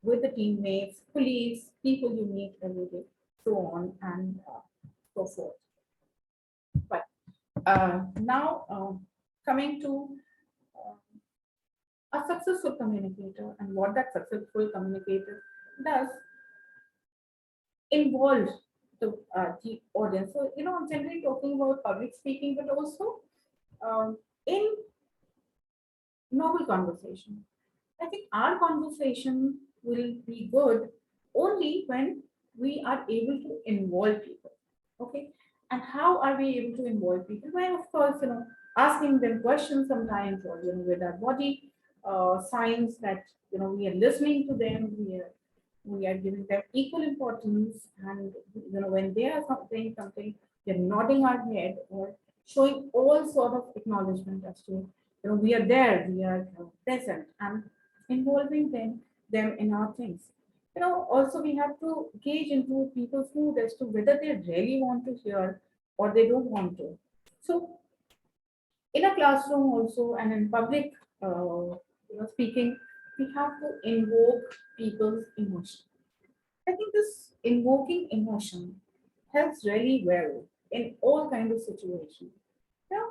with the teammates, colleagues, people you meet every day, so on and so forth. But now coming to a successful communicator and what that successful communicator does involve the audience. So, I'm generally talking about public speaking, but also in novel conversation. I think our conversation will be good only when we are able to involve people. Okay. And how are we able to involve people? Well, of course, asking them questions sometimes, or with our body signs that we are listening to them, we are giving them equal importance, and when they are saying something, we're nodding our head or showing all sort of acknowledgement as to we are there, we are present, and involving them in our things. Also we have to gauge into people's mood as to whether they really want to hear or they don't want to. So in a classroom also and in public speaking, we have to invoke people's emotion. I think this invoking emotion helps really well in all kinds of situations. Now,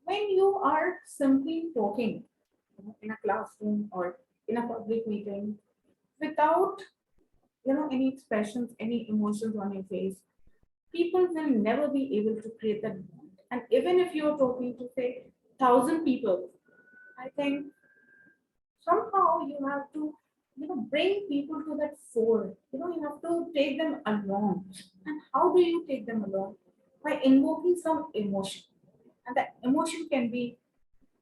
when you are simply talking in a classroom or in a public meeting without any expressions, any emotions on your face, people will never be able to create that bond. And even if you're talking to say 1,000 people, I think somehow you have to bring people to that fore. You have to take them along. And how do you take them along? By invoking some emotion. And that emotion can be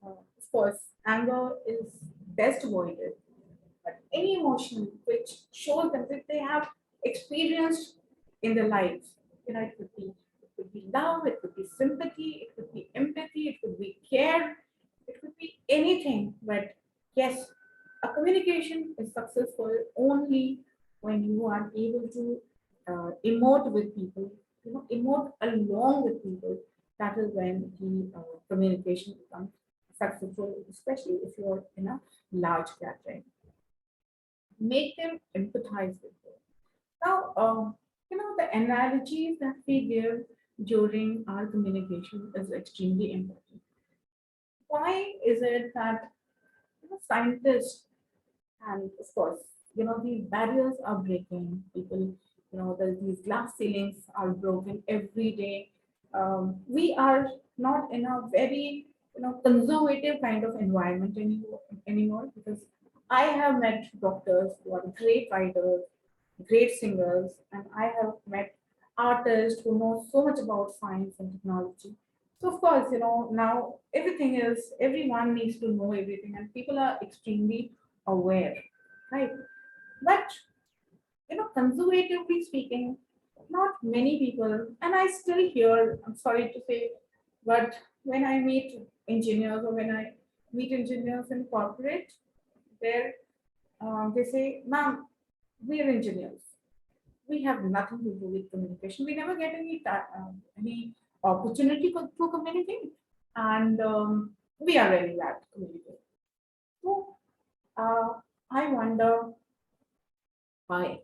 of course anger is best avoided, but any emotion which shows them that they have experienced in their lives. It could be love, it could be sympathy, it could be empathy, it could be care, it could be anything. But yes, a communication is successful only when you are able to emote with people, emote along with people. That is when the communication becomes successful, especially if you're in a large gathering. Make them empathize with you. Now, the analogies that we give during our communication is extremely important. Why is it that scientists and of course, these barriers are breaking. People, these glass ceilings are broken every day. We are not in a very, conservative kind of environment anymore, because I have met doctors who are great writers, great singers, and I have met artists who know so much about science and technology. So of course, now everyone needs to know everything, and people are extremely aware, right? But conservatively speaking, not many people, and I still hear, I'm sorry to say, but when I meet engineers or when I meet engineers in corporate, there they say, ma'am, we are engineers. We have nothing to do with communication. We never get any opportunity to communicate, and we are very bad to communicate. So uh, I wonder why.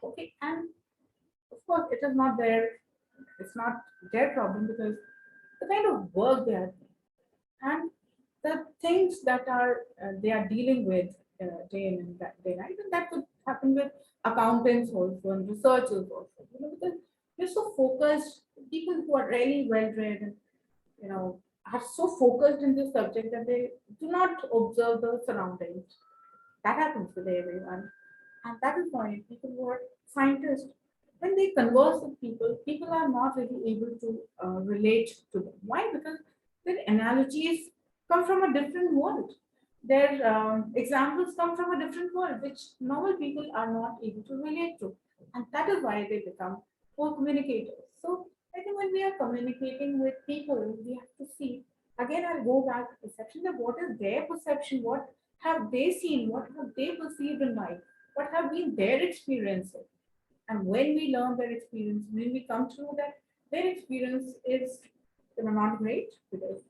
Okay, and of course, it is not their, it's not their problem, because the kind of work they are doing. And the things that are they are dealing with day in and day night, and that could happen with accountants also and researchers also. Because we're so focused, people who are really well read and are so focused in this subject that they do not observe the surroundings. That happens with everyone. And that is why people who are scientists, when they converse with people, people are not really able to relate to them. Why? Because their analogies come from a different world. Their examples come from a different world, which normal people are not able to relate to. And that is why they become poor communicators. So I think when we are communicating with people, we have to see, again, I'll go back to perception, that what is their perception, what have they seen, what have they perceived in life, what have been their experiences. And when we learn their experience, when we come to know that their experience is not great, because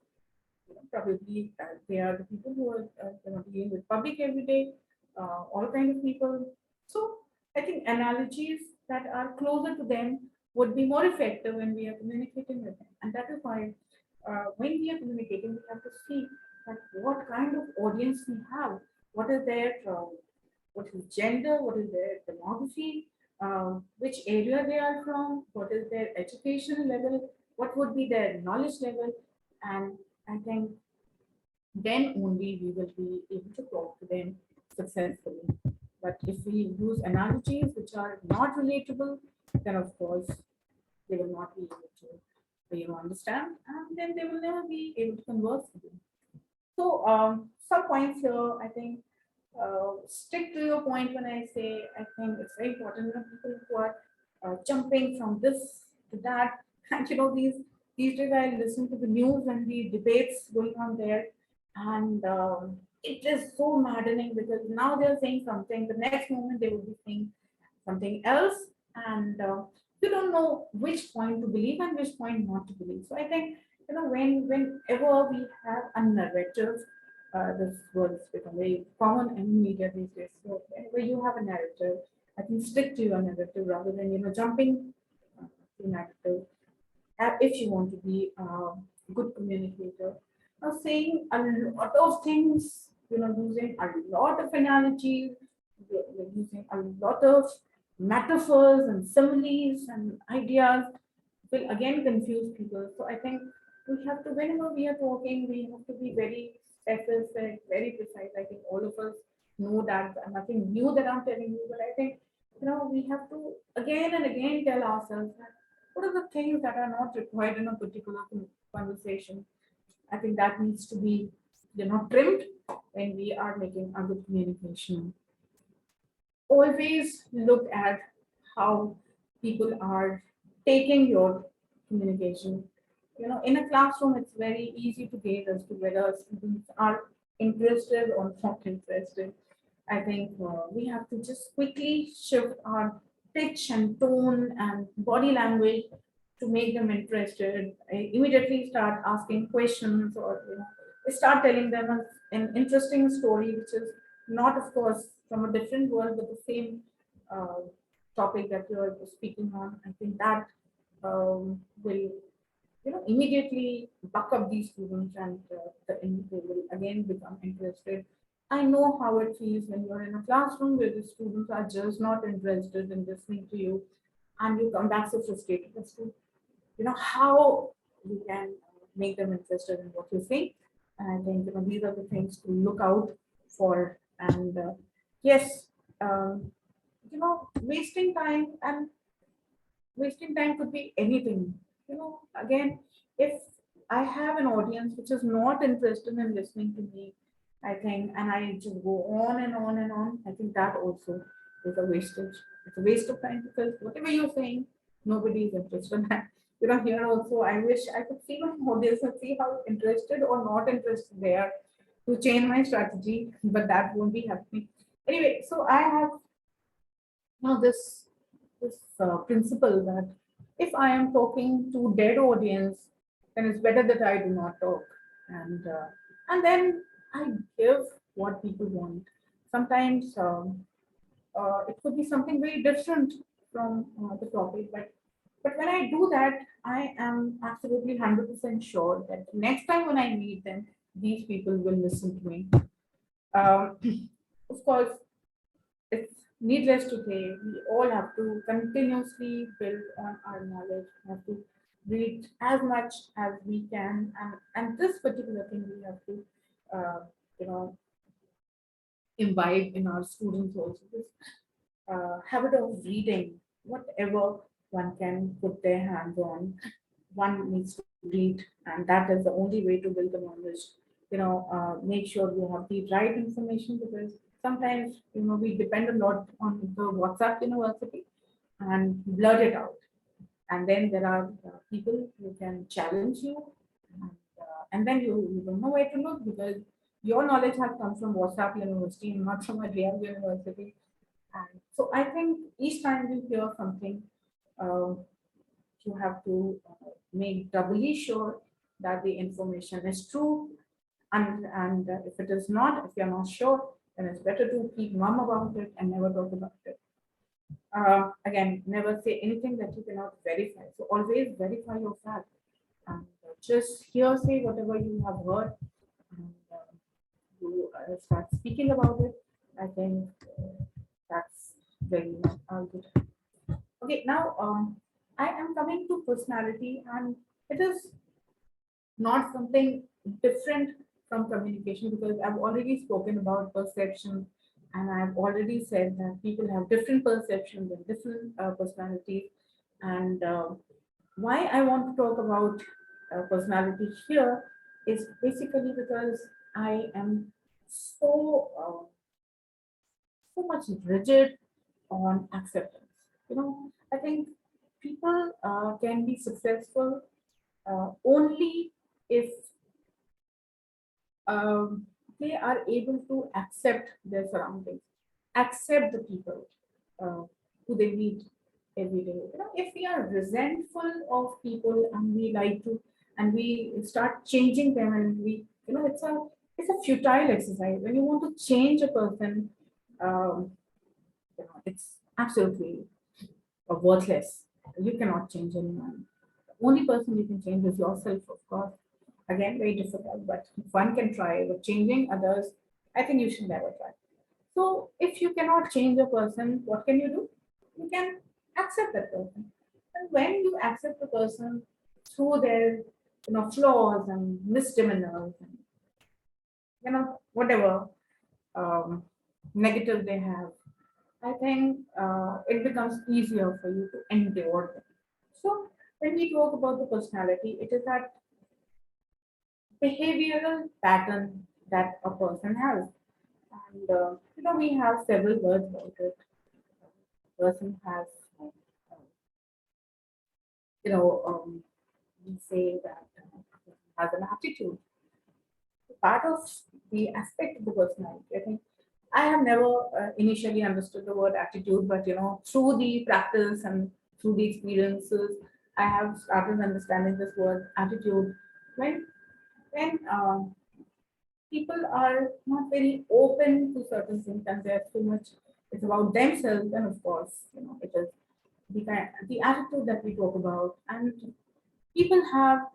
probably they are the people who are dealing with public every day, all kind of people. So I think analogies that are closer to them would be more effective when we are communicating with them. And that is why when we are communicating, we have to see that what kind of audience we have, what is their what is gender, what is their demography, which area they are from, what is their education level, what would be their knowledge level, and I think then only we will be able to talk to them successfully. But if we use analogies which are not relatable, then of course they will not be able to understand, and then they will never be able to converse with you. So some points here, I think, stick to your point when I say I think it's very important. People who are jumping from this to that, and these days I listen to the news and the debates going on there, and it is so maddening because now they're saying something, the next moment they will be saying something else, and you don't know which point to believe and which point not to believe. So I think whenever we have a narrative, this word has become very common in media these days. So whenever you have a narrative, I think stick to your narrative rather than jumping to narrative. If you want to be a good communicator, now saying a lot of things, using a lot of analogies, you're using a lot of metaphors and similes and ideas will again confuse people. So I think we have to, whenever we are talking, we have to be very specific, very precise. I think all of us know that nothing new that I'm telling you, but I think we have to again and again tell ourselves that what are the things that are not required in a particular conversation. I think that needs to be trimmed when we are making a good communication. Always look at how people are taking your communication. In a classroom, it's very easy to gauge as to whether students are interested or not interested. I think we have to just quickly shift our pitch and tone and body language to make them interested. I immediately start asking questions, or start telling them an interesting story, which is not, of course, from a different world, but the same uh, topic that you are speaking on. I think that will immediately buck up these students, and they will again become interested. I know how it feels when you're in a classroom where the students are just not interested in listening to you, and you come back so frustrated as to how you can make them interested in what you say. And I think these are the things to look out for. And yes, um, wasting time could be anything. Again, if I have an audience which is not interested in listening to me, I think, and I just go on and on and on, I think that also is a wastage. It's a waste of time, because whatever you're saying, nobody is interested in that. Here also, I wish I could see my audience and see how interested or not interested they are, to change my strategy, but that won't be happening. Anyway, so I have this principle that if I am talking to dead audience, then it's better that I do not talk, and then I give what people want. Sometimes it could be something very different from the topic, but when I do that, I am absolutely 100% sure that next time when I meet them, these people will listen to me. Um, of course, it's needless to say, we all have to continuously build on our knowledge, have to read as much as we can, and this particular thing we have to, you know, imbibe in our students also. This habit of reading, whatever one can put their hands on, one needs to read, and that is the only way to build the knowledge. Make sure you have the right information, because sometimes we depend a lot on the WhatsApp University and blurt it out, and then there are people who can challenge you, and then you don't know where to look, because your knowledge has come from WhatsApp University and not from a real university. And so I think each time you hear something, uh, you have to make doubly sure that the information is true. And if it is not, if you're not sure, then it's better to keep mum about it and never talk about it. Again, never say anything that you cannot verify. So always verify your fact. And just hearsay whatever you have heard, and you start speaking about it. I think that's very good. Okay, now I am coming to personality, and it is not something different from communication, because I've already spoken about perception, and I've already said that people have different perceptions and different personalities. And why I want to talk about personality here is basically because I am so so much rigid on acceptance. I think people can be successful only if they are able to accept their surroundings, accept the people uh, who they meet every day. If we are resentful of people and we like to, and we start changing them, and it's a futile exercise. When you want to change a person, um, it's absolutely worthless. You cannot change anyone. The only person you can change is yourself, of course. Again, very difficult, but one can try. But changing others, I think you should never try. So, if you cannot change a person, what can you do? You can accept that person. And when you accept a person through their flaws and misdemeanors and whatever um, negative they have, I think it becomes easier for you to endure them. So when we talk about the personality, it is that behavioral pattern that a person has. And we have several words about it. Person has, uh, we say that has an attitude. Part of the aspect of the personality. I think I have never initially understood the word attitude, but through the practice and through the experiences, I have started understanding this word attitude. When people are not very open to certain things, and they're too much, it's about themselves, then of course, it is the attitude that we talk about. And people have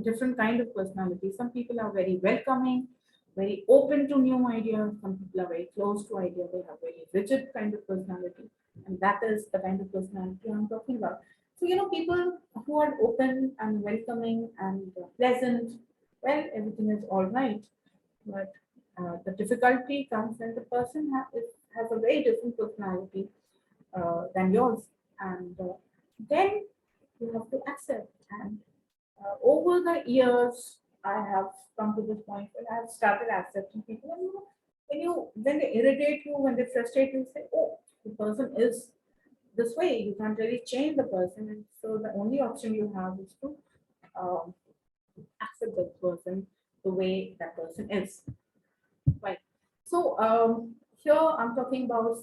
different kind of personality. Some people are very welcoming, very open to new ideas. Some people are very close to ideas. They have very rigid kind of personality, and that is the kind of personality I'm talking about. So people who are open and welcoming and pleasant, well, everything is all right. But the difficulty comes when the person has a very different personality than yours, and then you have to accept. And over the years, I have come to this point where I have started accepting people. And when they irritate you, when they frustrate you, you say, "Oh, the person is this way. You can't really change the person." And so the only option you have is to um, accept that person the way that person is. Right. So here I'm talking about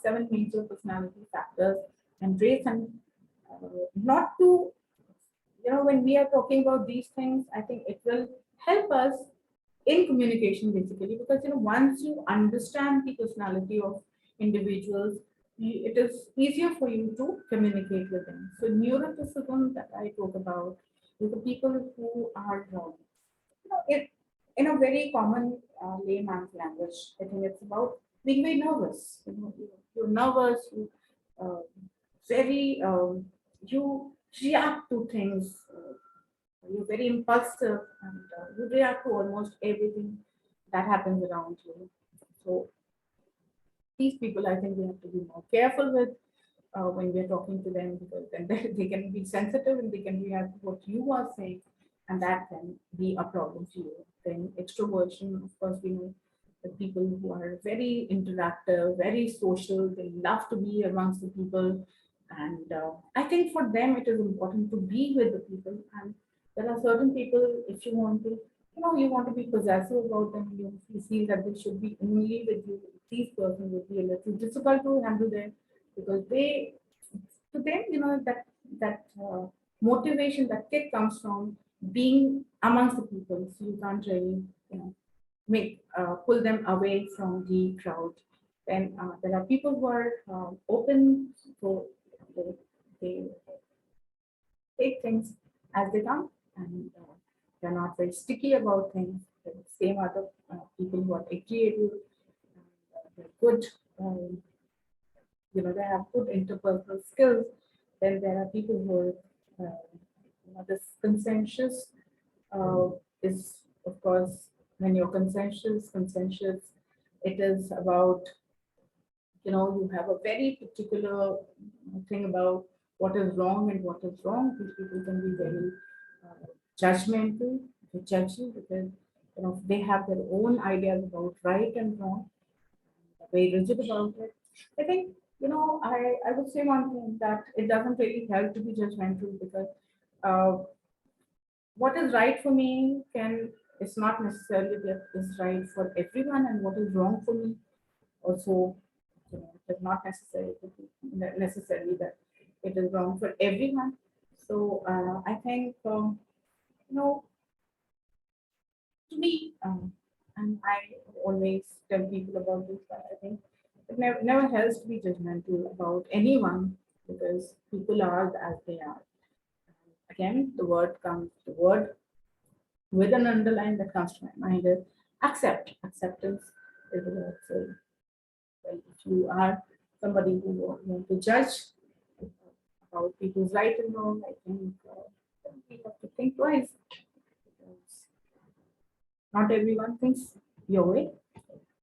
seven major personality factors and traits, and not to when we are talking about these things, I think it will help us in communication basically, because once you understand the personality of individuals, it is easier for you to communicate with them. So neuroticism that I talk about is the people who are it. in a very common layman's language, I think it's about being very nervous. You're nervous, uh, very, you react to things, you're very impulsive, and you react to almost everything that happens around you. So these people, I think we have to be more careful with when we're talking to them, because then they can be sensitive and they can react to what you are saying, and that can be a problem for you. Then extroversion, of course, we know the people who are very interactive, very social, they love to be amongst the people. And I think for them it is important to be with the people. And there are certain people, if you want to, you want to be possessive about them, you feel that they should be only with you. These persons would be a little difficult to handle them, because they, to them, that motivation, that kick comes from being amongst the people. So you can't really, make pull them away from the crowd. Then there are people who are open, so they, they take things as they come, and they're not very sticky about things. The same other people who are creative, they're good. Um, they have good interpersonal skills. Then there are people who are, this conscientious uh, is, of course, when you're conscientious, it is about, you have a very particular thing about what is wrong and what is wrong. These people can be very judgmental, they judge you because, they have their own ideas about right and wrong, very rigid about it. I think, I would say one thing, that it doesn't really help to be judgmental, because uh, what is right for me can is not necessarily that is right for everyone, and what is wrong for me also, it is not necessarily that it is wrong for everyone. So I think, you know to me, and I always tell people about this, that I think it never helps to be judgmental about anyone, because people are as they are. Again, the word with an underline that comes to my mind is accept. Acceptance is the word. So, well, if you are somebody who want to judge about people's right and wrong, I think we have to think twice, because not everyone thinks your way.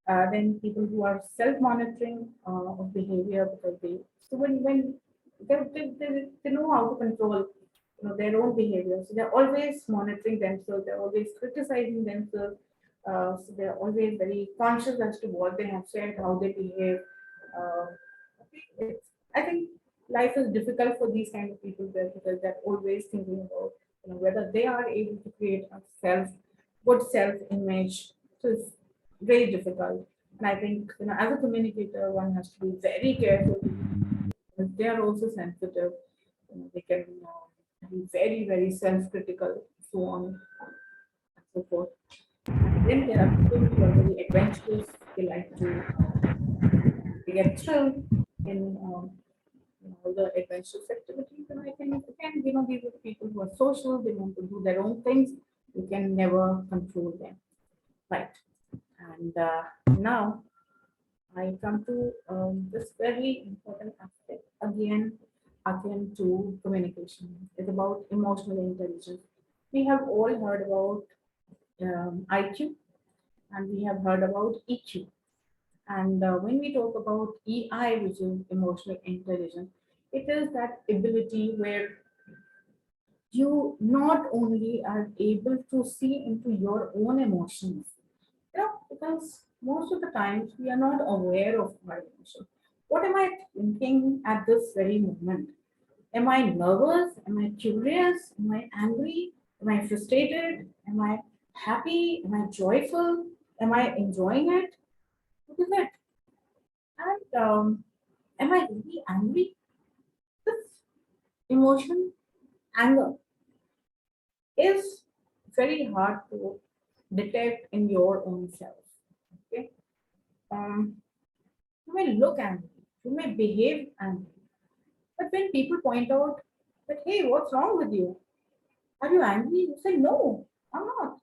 Then people who are self-monitoring of behavior, because when they know how to control, their own behavior, so they're always monitoring themselves, they're always criticizing themselves, so they're always very conscious as to what they have said, how they behave. uh, I think life is difficult for these kind of people there, because they're always thinking about, whether they are able to create a good self image. So it's very difficult. And I think, as a communicator, one has to be very careful, because they are also sensitive. They can be very, very self-critical, so on and so forth. And then there are people who are very adventurous. They like to they get thrilled in the adventurous activities. And I think, again, these are the people who are social. They want to do their own things. You can never control them, right? And now I come to this very important aspect again, akin to communication. It's about emotional intelligence. We have all heard about IQ, and we have heard about EQ. And when we talk about EI, which is emotional intelligence, it is that ability where you not only are able to see into your own emotions, because most of the times we are not aware of our emotions. What am I thinking at this very moment? Am I nervous? Am I curious? Am I angry? Am I frustrated? Am I happy? Am I joyful? Am I enjoying it? What is it? And am I really angry? This emotion, anger, is very hard to detect in your own self. Okay. Um, you may look angry, you may behave angry, but when people point out that, hey, what's wrong with you? Are you angry? You say, no, I'm not.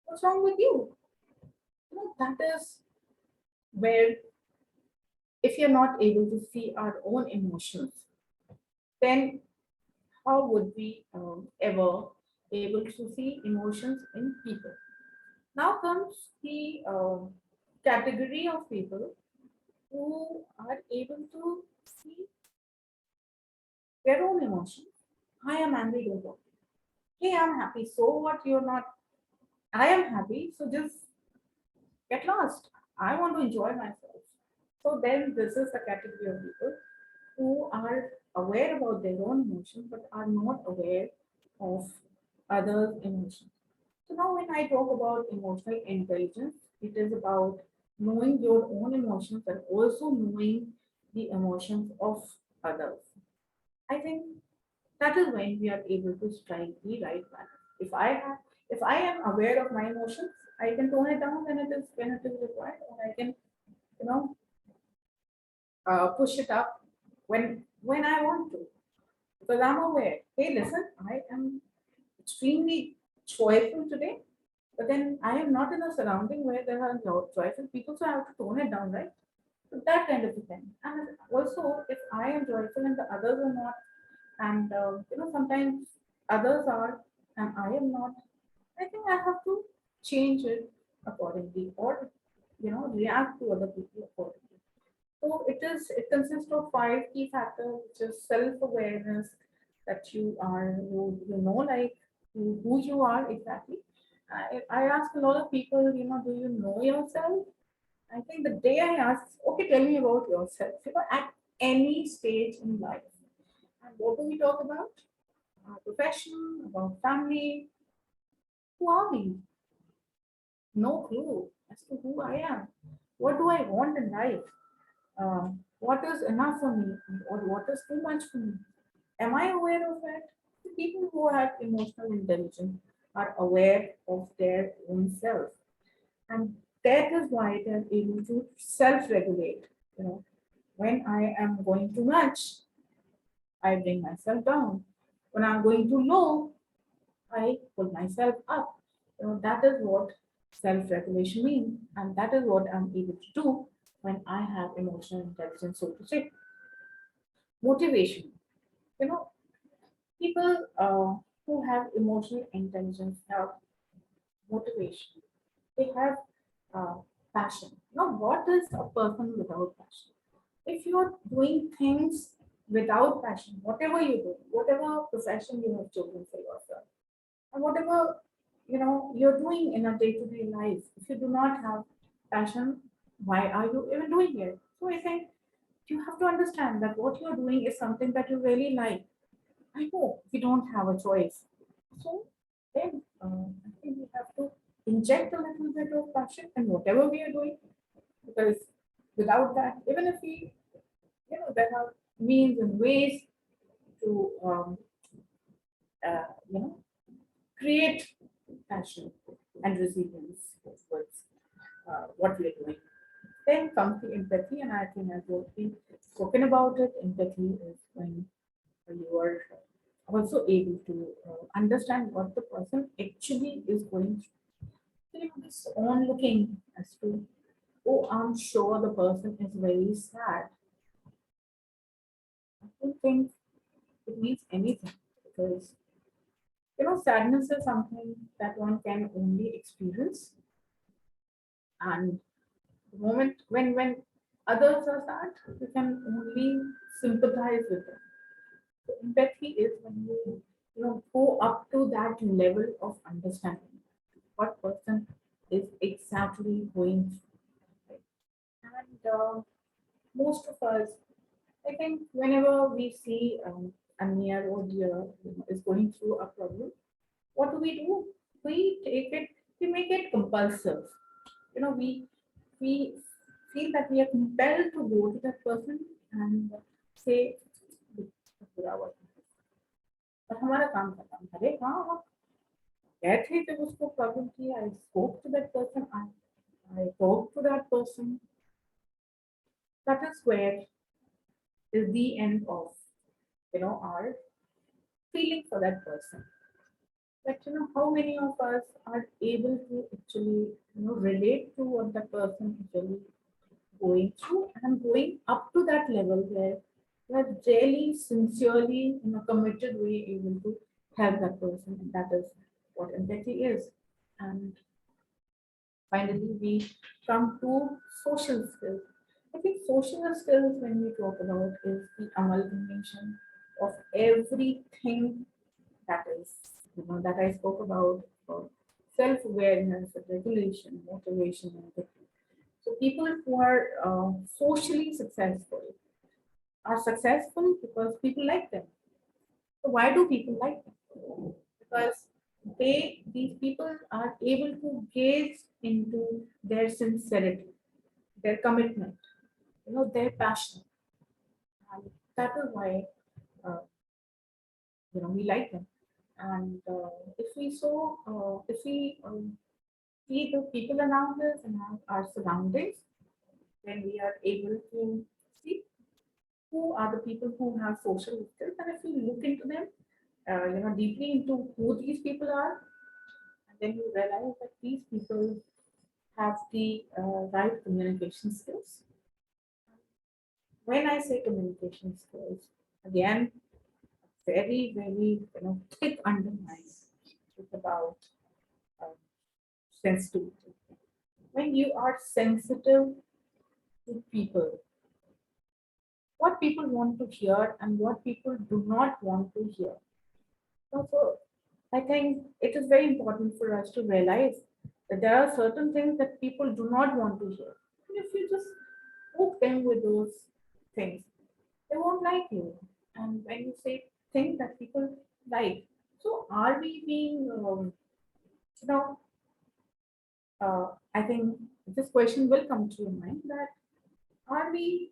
What's wrong with you? That is where, if you're not able to see our own emotions, then how would we ever able to see emotions in people? Now comes the category of people who are able to see their own emotions. I am angry, don't talk. Hey, I'm happy. So what? You're not. I am happy. So just get lost. I want to enjoy myself. So then this is the category of people who are aware about their own emotions but are not aware of others' emotions. So now when I talk about emotional intelligence, it is about knowing your own emotions and also knowing the emotions of others. I think that is when we are able to strike the right balance. If I am aware of my emotions, I can tone it down when it is required, and I can, you know, push it up when I want to, because I'm aware. Hey, listen, I am extremely joyful today, but then I am not in a surrounding where there are joyful people, so I have to tone it down, right? So that kind of a thing. And also, if I am joyful and the others are not, and sometimes others are and I am not, I think I have to change it accordingly, or react to other people accordingly. So it consists of five key factors, which is self-awareness, that you know, like who you are exactly. I ask a lot of people, do you know yourself? I think the day I ask, okay, tell me about yourself, at any stage in life. And what do we talk about? Our profession, about family. Who are we? No clue as to who I am. What do I want in life? What is enough for me or what is too much for me? Am I aware of that? The people who have emotional intelligence are aware of their own self, and that is why they are able to self-regulate. You know, when I am going too much, I bring myself down. When I'm going too low, I pull myself up. That is what self-regulation means, and that is what I'm able to do when I have emotional intelligence, so to say. Motivation. You know, people who have emotional intelligence have motivation. They have uh, passion. Now, what is a person without passion? If you're doing things without passion, whatever you do, whatever profession you have chosen for yourself, and whatever you're doing in a day-to-day life, if you do not have passion, why are you even doing it? So I think you have to understand that what you're doing is something that you really like. I know we don't have a choice. So then I think we have to inject a little bit of passion in whatever we are doing, because without that, even if we, there are means and ways to, uh, you know, create passion and resilience towards what we are doing. Then comes the empathy, and I think I've already spoken about it. Empathy is when you are also able to understand what the person actually is going through. So, this on looking as to, oh, I'm sure the person is very sad. I don't think it means anything, because sadness is something that one can only experience, and the moment when others are sad, you can only sympathize with them. So empathy is when you go up to that level of understanding what person is exactly going through. Right? And most of us, I think, whenever we see a near or dear is going through a problem, what do? We take it, we make it compulsive. We feel that we are compelled to go to that person and say, बुरा हुआ और हमारा काम खत्म। अरे हाँ, हम गए थे जब उसको प्रॉब्लम थी, I spoke to that person, I talk to that person, that is where is the end of our feeling for that person. But how many of us are able to actually relate to what the person is really going through and going up to that level where we are really sincerely in a committed way able to help that person, and that is what empathy is. And finally, we come to social skills. I think social skills, when we talk about, is the amalgamation of everything that is, that I spoke about self-awareness, regulation, motivation, and everything. So people who are socially successful are successful because people like them. So why do people like them? Because these people are able to gaze into their sincerity, their commitment, their passion, and that is why uh, we like them. And if we see the people around us and our surroundings, then we are able to see who are the people who have social skills. And if we look into them, deeply into who these people are, and then you realize that these people have the right communication skills. When I say communication skills, again, very, very, thick underline. It's about uh, sensitivity. When you are sensitive to people, what people want to hear and what people do not want to hear. So I think it is very important for us to realize that there are certain things that people do not want to hear. And if you just poke them with those things, they won't like you. And when you say things that people like, so are we being, you know, I think this question will come to your mind that are we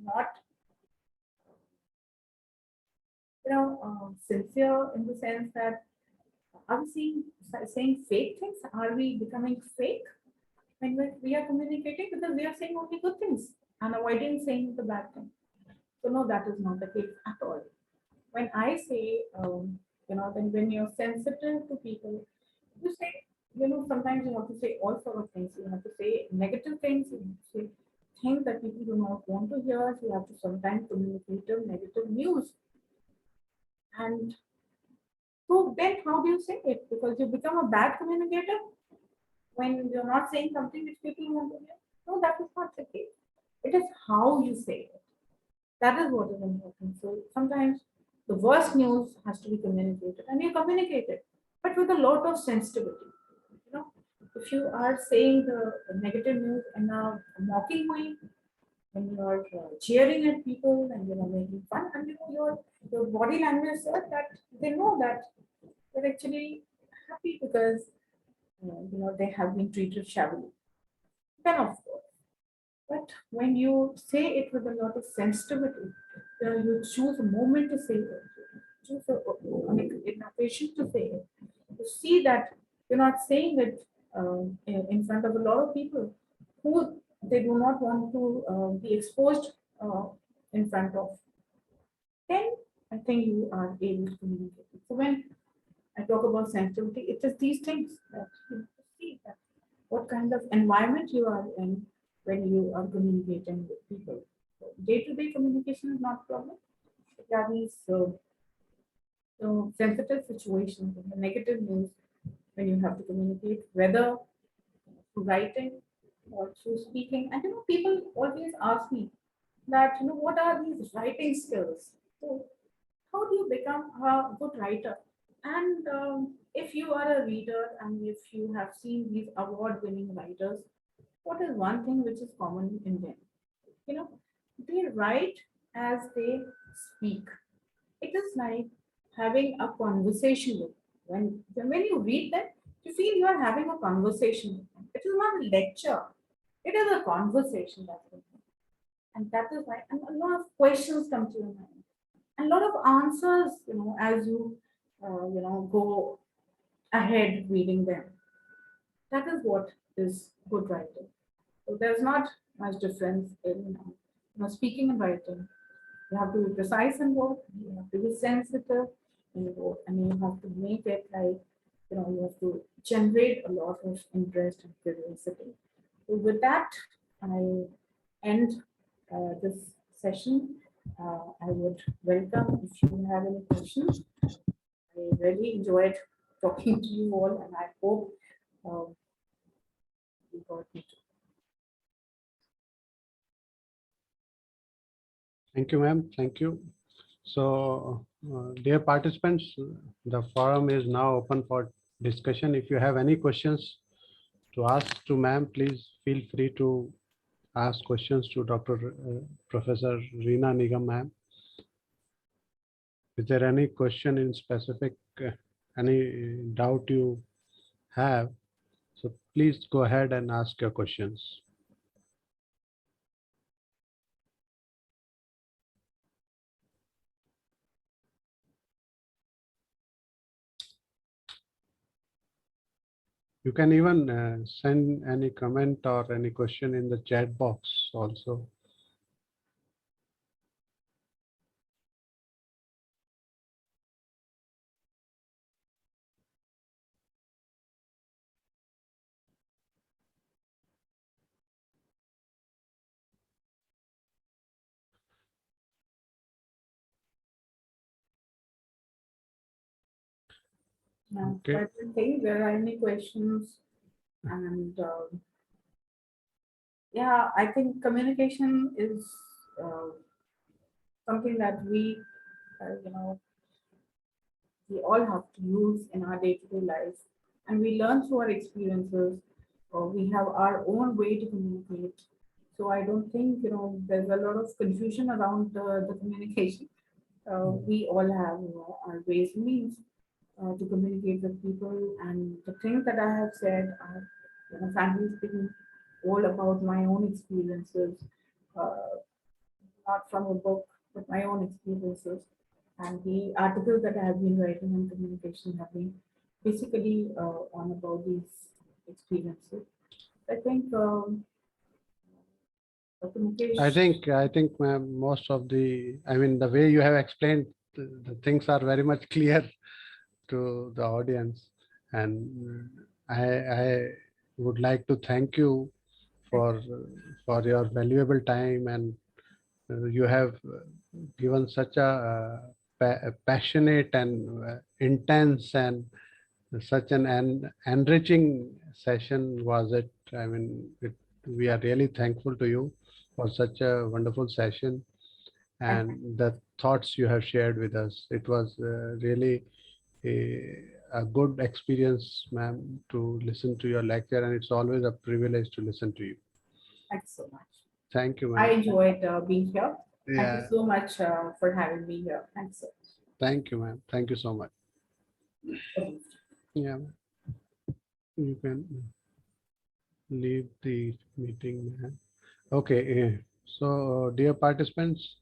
not, sincere in the sense that are we saying fake things? Are we becoming fake when we are communicating because we are saying only good things and avoiding saying the bad thing? So no, that is not the case at all. When I say, then when you're sensitive to people, you say, sometimes you have to say all sort of things. You have to say negative things. You have to say things that people do not want to hear. So you have to sometimes communicate negative news. And so then how do you say it? Because you become a bad communicator when you're not saying something which people want to hear. No, that is not the case. It is how you say it. That is what is important. So sometimes the worst news has to be communicated, and you communicate it, but with a lot of sensitivity. You know, if you are saying the negative news in a mocking way, when you are cheering at people and making fun, and your body language says that they know that they're actually happy because they have been treated shabbily. Then of course. But when you say it with a lot of sensitivity, you choose a moment to say it, choose an occasion to say it. You see that you're not saying it in front of a lot of people who they do not want to be exposed in front of. Then I think you are able to communicate. So when I talk about sensitivity, it is these things that you have to see that what kind of environment you are in when you are communicating with people. Day-to-day communication is not a problem. There are these sensitive situations and the negative news when you have to communicate, whether through writing or through speaking. And people always ask me that, what are these writing skills? So how do you become a good writer? And if you are a reader and if you have seen these award-winning writers, what is one thing which is common in them? You know, they write as they speak. It is like having a conversation with when you read them, you feel you are having a conversation with them. It is not a lecture. It is a conversation that with them. And that is why and a lot of questions come to your mind. And a lot of answers, as you go ahead reading them. That is what is good writing. So there's not much difference in speaking and writing. You have to be precise in both. You have to be sensitive. and you have to make it like, you have to generate a lot of interest and curiosity. So with that, I end this session. I would welcome if you have any questions. I really enjoyed talking to you all, and I hope uh, you got it. Thank you, ma'am. Thank you. So, dear participants, the forum is now open for discussion. If you have any questions to ask to ma'am, please feel free to ask questions to Dr. Professor Reena Nigam, ma'am. Is there any question in specific, any doubt you have? So please go ahead and ask your questions. You can even send any comment or any question in the chat box also. Okay. I don't think there are any questions, and yeah, I think communication is uh, something that we all have to use in our day-to-day life, and we learn through our experiences, or we have our own way to communicate. So I don't think there's a lot of confusion around the communication. We all have our ways and means to communicate with people, and the things that I have said are frankly speaking all about my own experiences, uh, not from a book, but my own experiences. And the articles that I have been writing on communication have been basically on about these experiences. I think communication. I think ma'am, most of the, I mean, the way you have explained, the things are very much clear to the audience. And I would like to thank you for your valuable time, and you have given such a passionate and intense and such an enriching session was it. I mean, we are really thankful to you for such a wonderful session and the thoughts you have shared with us. It was really a good experience, ma'am, to listen to your lecture, and it's always a privilege to listen to you. Thanks so much. Thank you, I ma'am. enjoyed being here. Thank you Yeah, so much for having me here. Thanks so much. thank you, ma'am. Thank you so much. Okay. Yeah, you can leave the meeting, ma'am. Okay, so dear participants,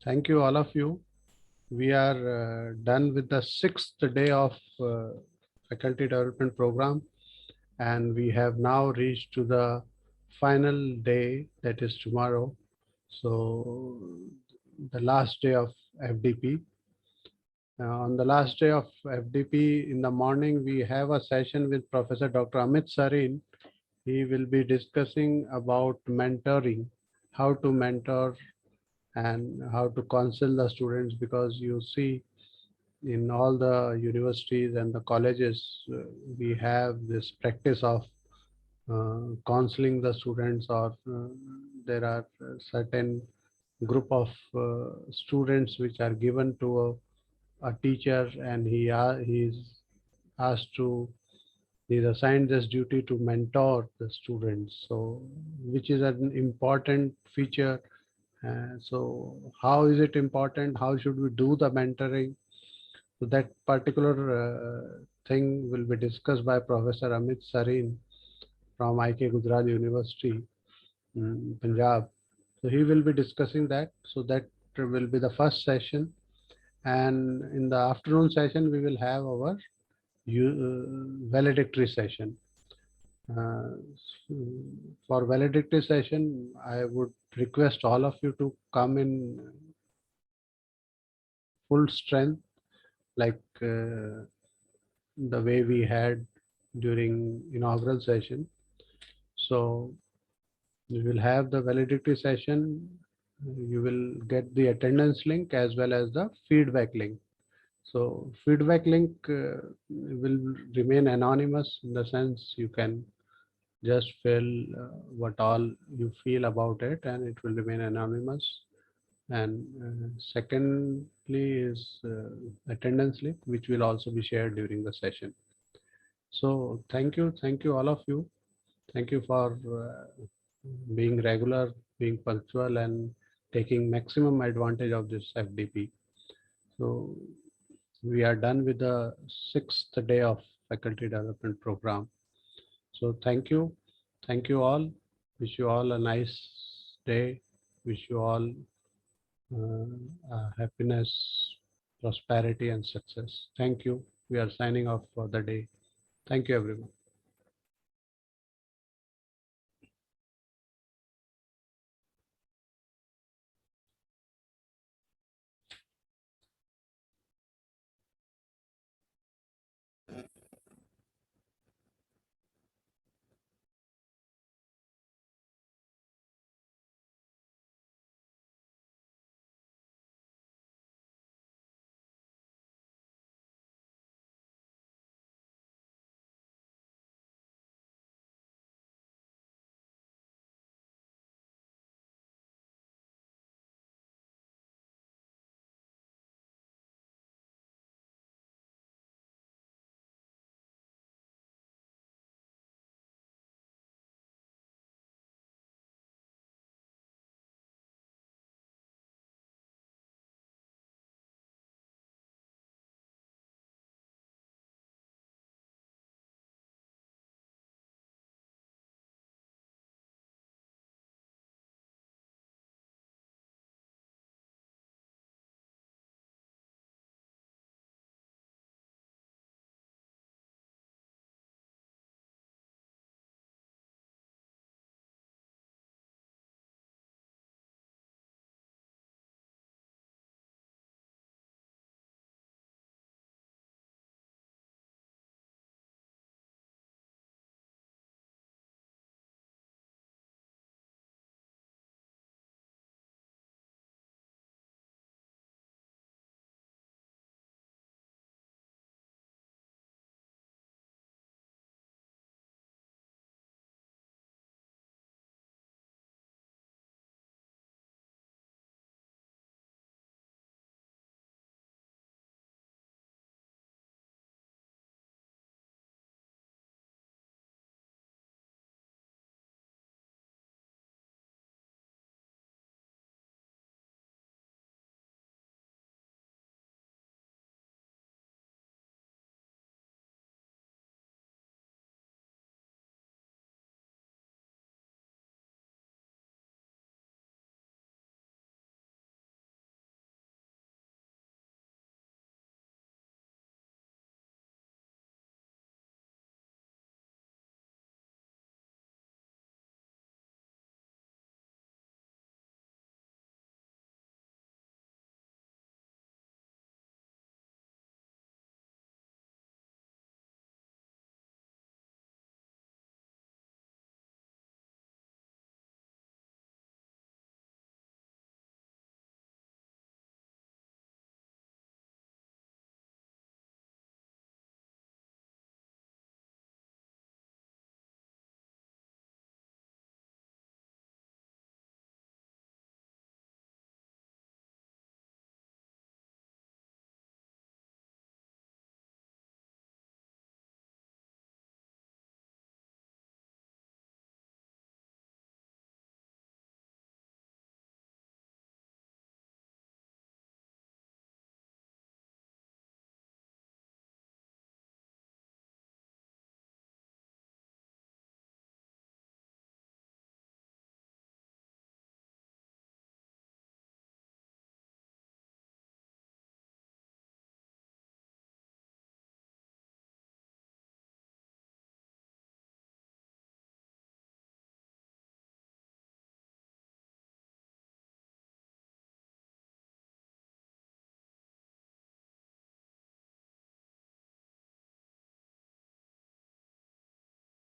thank you all of you. We are done with the 6th day of faculty development program, and we have now reached to the final day, that is tomorrow. So the last day of FDP. On the last day of FDP in the morning, we have a session with Professor Dr. Amit Sarin. He will be discussing about mentoring, how to mentor and how to counsel the students, because you see in all the universities and the colleges, we have this practice of counseling the students, or there are certain group of students which are given to a teacher, and he is asked to, he is assigned this duty to mentor the students, so which is an important feature. So how is it important? How should we do the mentoring? So that particular thing will be discussed by Professor Amit Sarin from IK Gujarat University, Punjab. So he will be discussing that. So that will be the first session. And in the afternoon session, we will have our valedictory session. Uh, for valedictory session, I would request all of you to come in full strength, like the way we had during inaugural session. So you will have the valedictory session. You will get the attendance link as well as the feedback link. So feedback link will remain anonymous, in the sense you can just fill what all you feel about it, and it will remain anonymous. And secondly is attendance link, which will also be shared during the session. So thank you all of you. Thank you for being regular, being punctual, and taking maximum advantage of this FDP. So we are done with the 6th day of faculty development program. So thank you all. Wish you all a nice day. Wish you all happiness, prosperity, and success. Thank you. We are signing off for the day. Thank you, everyone.